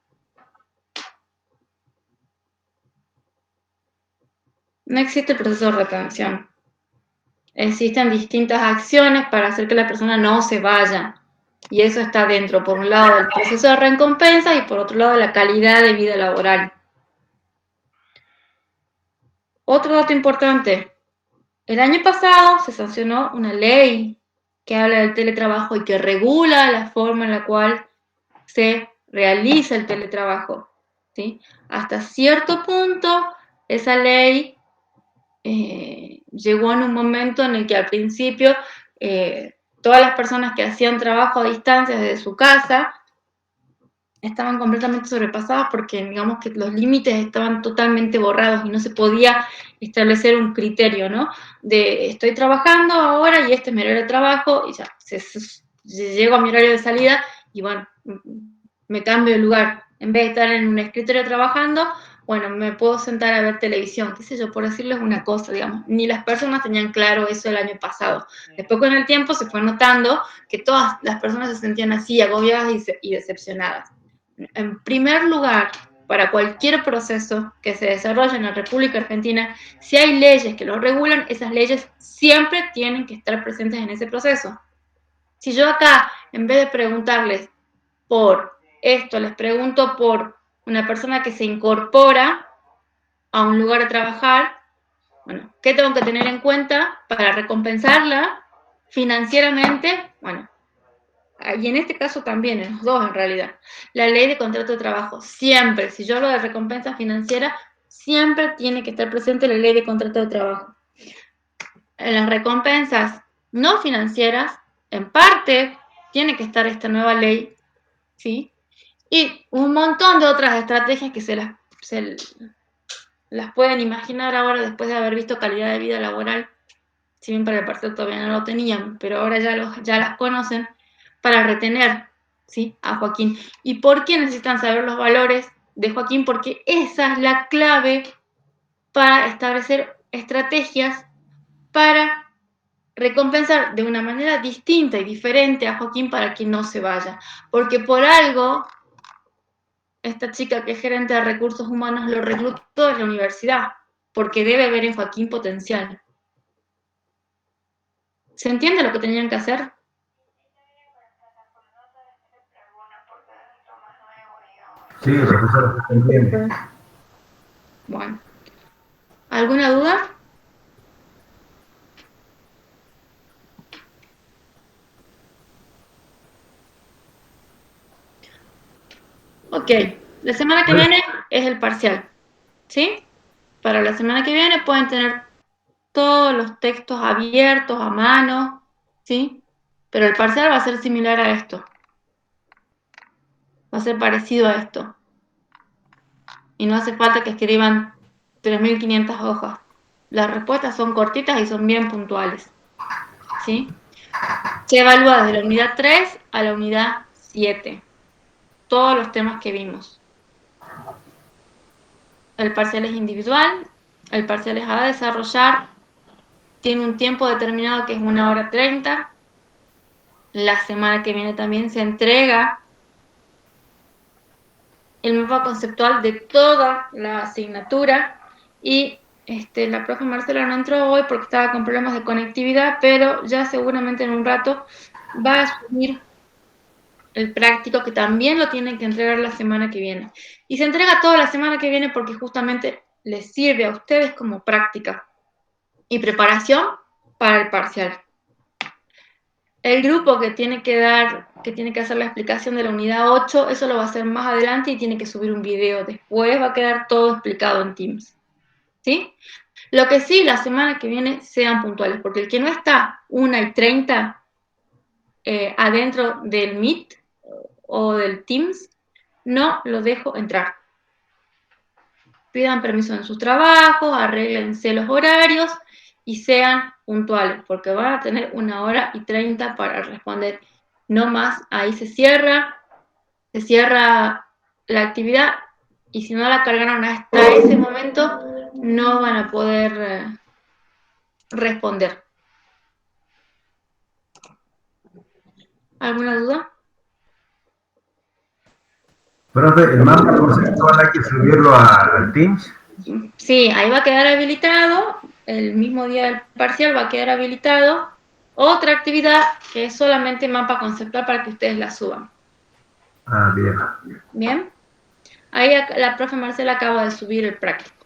No existe el proceso de retención. Existen distintas acciones para hacer que la persona no se vaya. Y eso está dentro, por un lado, del proceso de recompensa y por otro lado, de la calidad de vida laboral. Otro dato importante. El año pasado se sancionó una ley que habla del teletrabajo y que regula la forma en la cual se realiza el teletrabajo, ¿sí? Hasta cierto punto, esa ley llegó en un momento en el que al principio todas las personas que hacían trabajo a distancia desde su casa estaban completamente sobrepasadas porque digamos que los límites estaban totalmente borrados y no se podía establecer un criterio, ¿no? De estoy trabajando ahora y este es mi horario de trabajo y ya, llego a mi horario de salida y bueno, me cambio de lugar. En vez de estar en un escritorio trabajando, bueno, me puedo sentar a ver televisión, qué sé yo, por decirles una cosa, digamos. Ni las personas tenían claro eso el año pasado. Después con el tiempo se fue notando que todas las personas se sentían así, agobiadas y decepcionadas. En primer lugar, para cualquier proceso que se desarrolle en la República Argentina, si hay leyes que lo regulan, esas leyes siempre tienen que estar presentes en ese proceso. Si yo acá, en vez de preguntarles por esto, les pregunto por una persona que se incorpora a un lugar de trabajar, bueno, ¿qué tengo que tener en cuenta para recompensarla financieramente? Bueno, y en este caso también, en los dos en realidad, la ley de contrato de trabajo, siempre, si yo hablo de recompensa financiera, siempre tiene que estar presente la ley de contrato de trabajo. En las recompensas no financieras, en parte, tiene que estar esta nueva ley, ¿sí? Y un montón de otras estrategias que se las pueden imaginar ahora después de haber visto calidad de vida laboral, si bien para el parcial todavía no lo tenían, pero ahora ya las conocen, para retener, ¿sí?, a Joaquín. ¿Y por qué necesitan saber los valores de Joaquín? Porque esa es la clave para establecer estrategias para recompensar de una manera distinta y diferente a Joaquín para que no se vaya. Porque por algo, esta chica que es gerente de recursos humanos lo reclutó en la universidad, porque debe ver en Joaquín potencial. ¿Se entiende lo que tenían que hacer? Sí, profesor, se entiende. Bueno. ¿Alguna duda? Ok, la semana que viene es el parcial, ¿sí? Para la semana que viene pueden tener todos los textos abiertos a mano, ¿sí? Pero el parcial va a ser similar a esto. Va a ser parecido a esto. Y no hace falta que escriban 3.500 hojas. Las respuestas son cortitas y son bien puntuales, ¿sí? Se evalúa desde la unidad 3 a la unidad 7. Todos los temas que vimos. El parcial es individual, el parcial es a desarrollar, tiene un tiempo determinado que es 1 hora 30. La semana que viene también se entrega el mapa conceptual de toda la asignatura y la profe Marcela no entró hoy porque estaba con problemas de conectividad, pero ya seguramente en un rato va a subir el práctico que también lo tienen que entregar la semana que viene. Y se entrega toda la semana que viene porque justamente les sirve a ustedes como práctica y preparación para el parcial. El grupo que tiene que hacer la explicación de la unidad 8, eso lo va a hacer más adelante y tiene que subir un video. Después va a quedar todo explicado en Teams. ¿Sí? Lo que sí, la semana que viene sean puntuales, porque el que no está 1:30 adentro del Meet o del Teams, no lo dejo entrar. Pidan permiso en sus trabajos, arréglense los horarios y sean puntuales, porque van a tener 1 hora 30 para responder. No más, ahí se cierra la actividad y si no la cargaron hasta ese momento, no van a poder responder. ¿Alguna duda? Profe, el mapa conceptual hay que subirlo al Teams. Sí, ahí va a quedar habilitado, el mismo día del parcial va a quedar habilitado otra actividad que es solamente mapa conceptual para que ustedes la suban. Ah, bien. Bien, ahí la profe Marcela acaba de subir el práctico.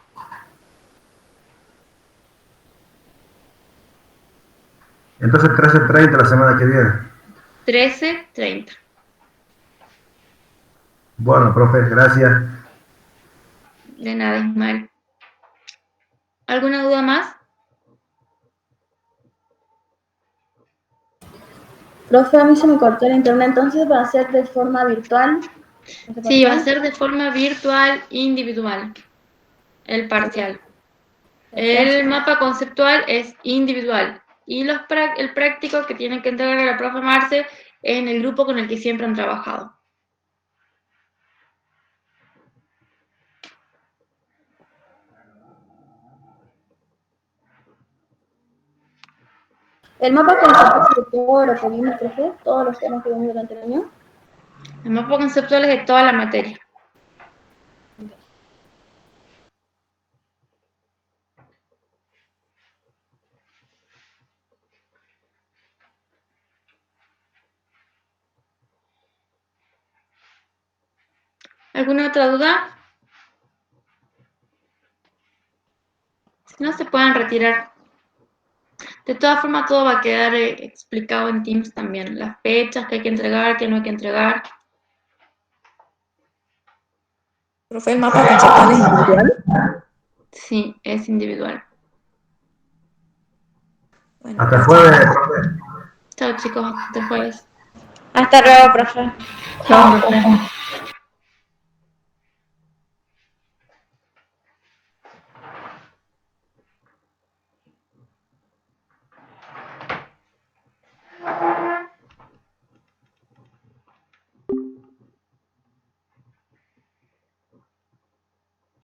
Entonces 13:30 la semana que viene. 13:30. Bueno, profe, gracias. De nada, Ismael. ¿Alguna duda más? Profe, a mí se me cortó el internet, entonces va a ser de forma virtual. Sí, va a ser de forma virtual individual, el parcial. El mapa conceptual es individual y el práctico que tienen que entregar a la profe Marce es en el grupo con el que siempre han trabajado. El mapa conceptual de todo lo que vimos, profe, todos los temas que vimos durante el año. El mapa conceptual es de toda la materia. ¿Alguna otra duda? Si no, se pueden retirar. De todas formas, todo va a quedar explicado en Teams también. Las fechas que hay que entregar, que no hay que entregar. Profe, ¿el mapa conceptual es individual? Sí, es individual. Bueno, Hasta el jueves, profe. Chao chicos, hasta el jueves. Hasta luego, profe. Chao, profe.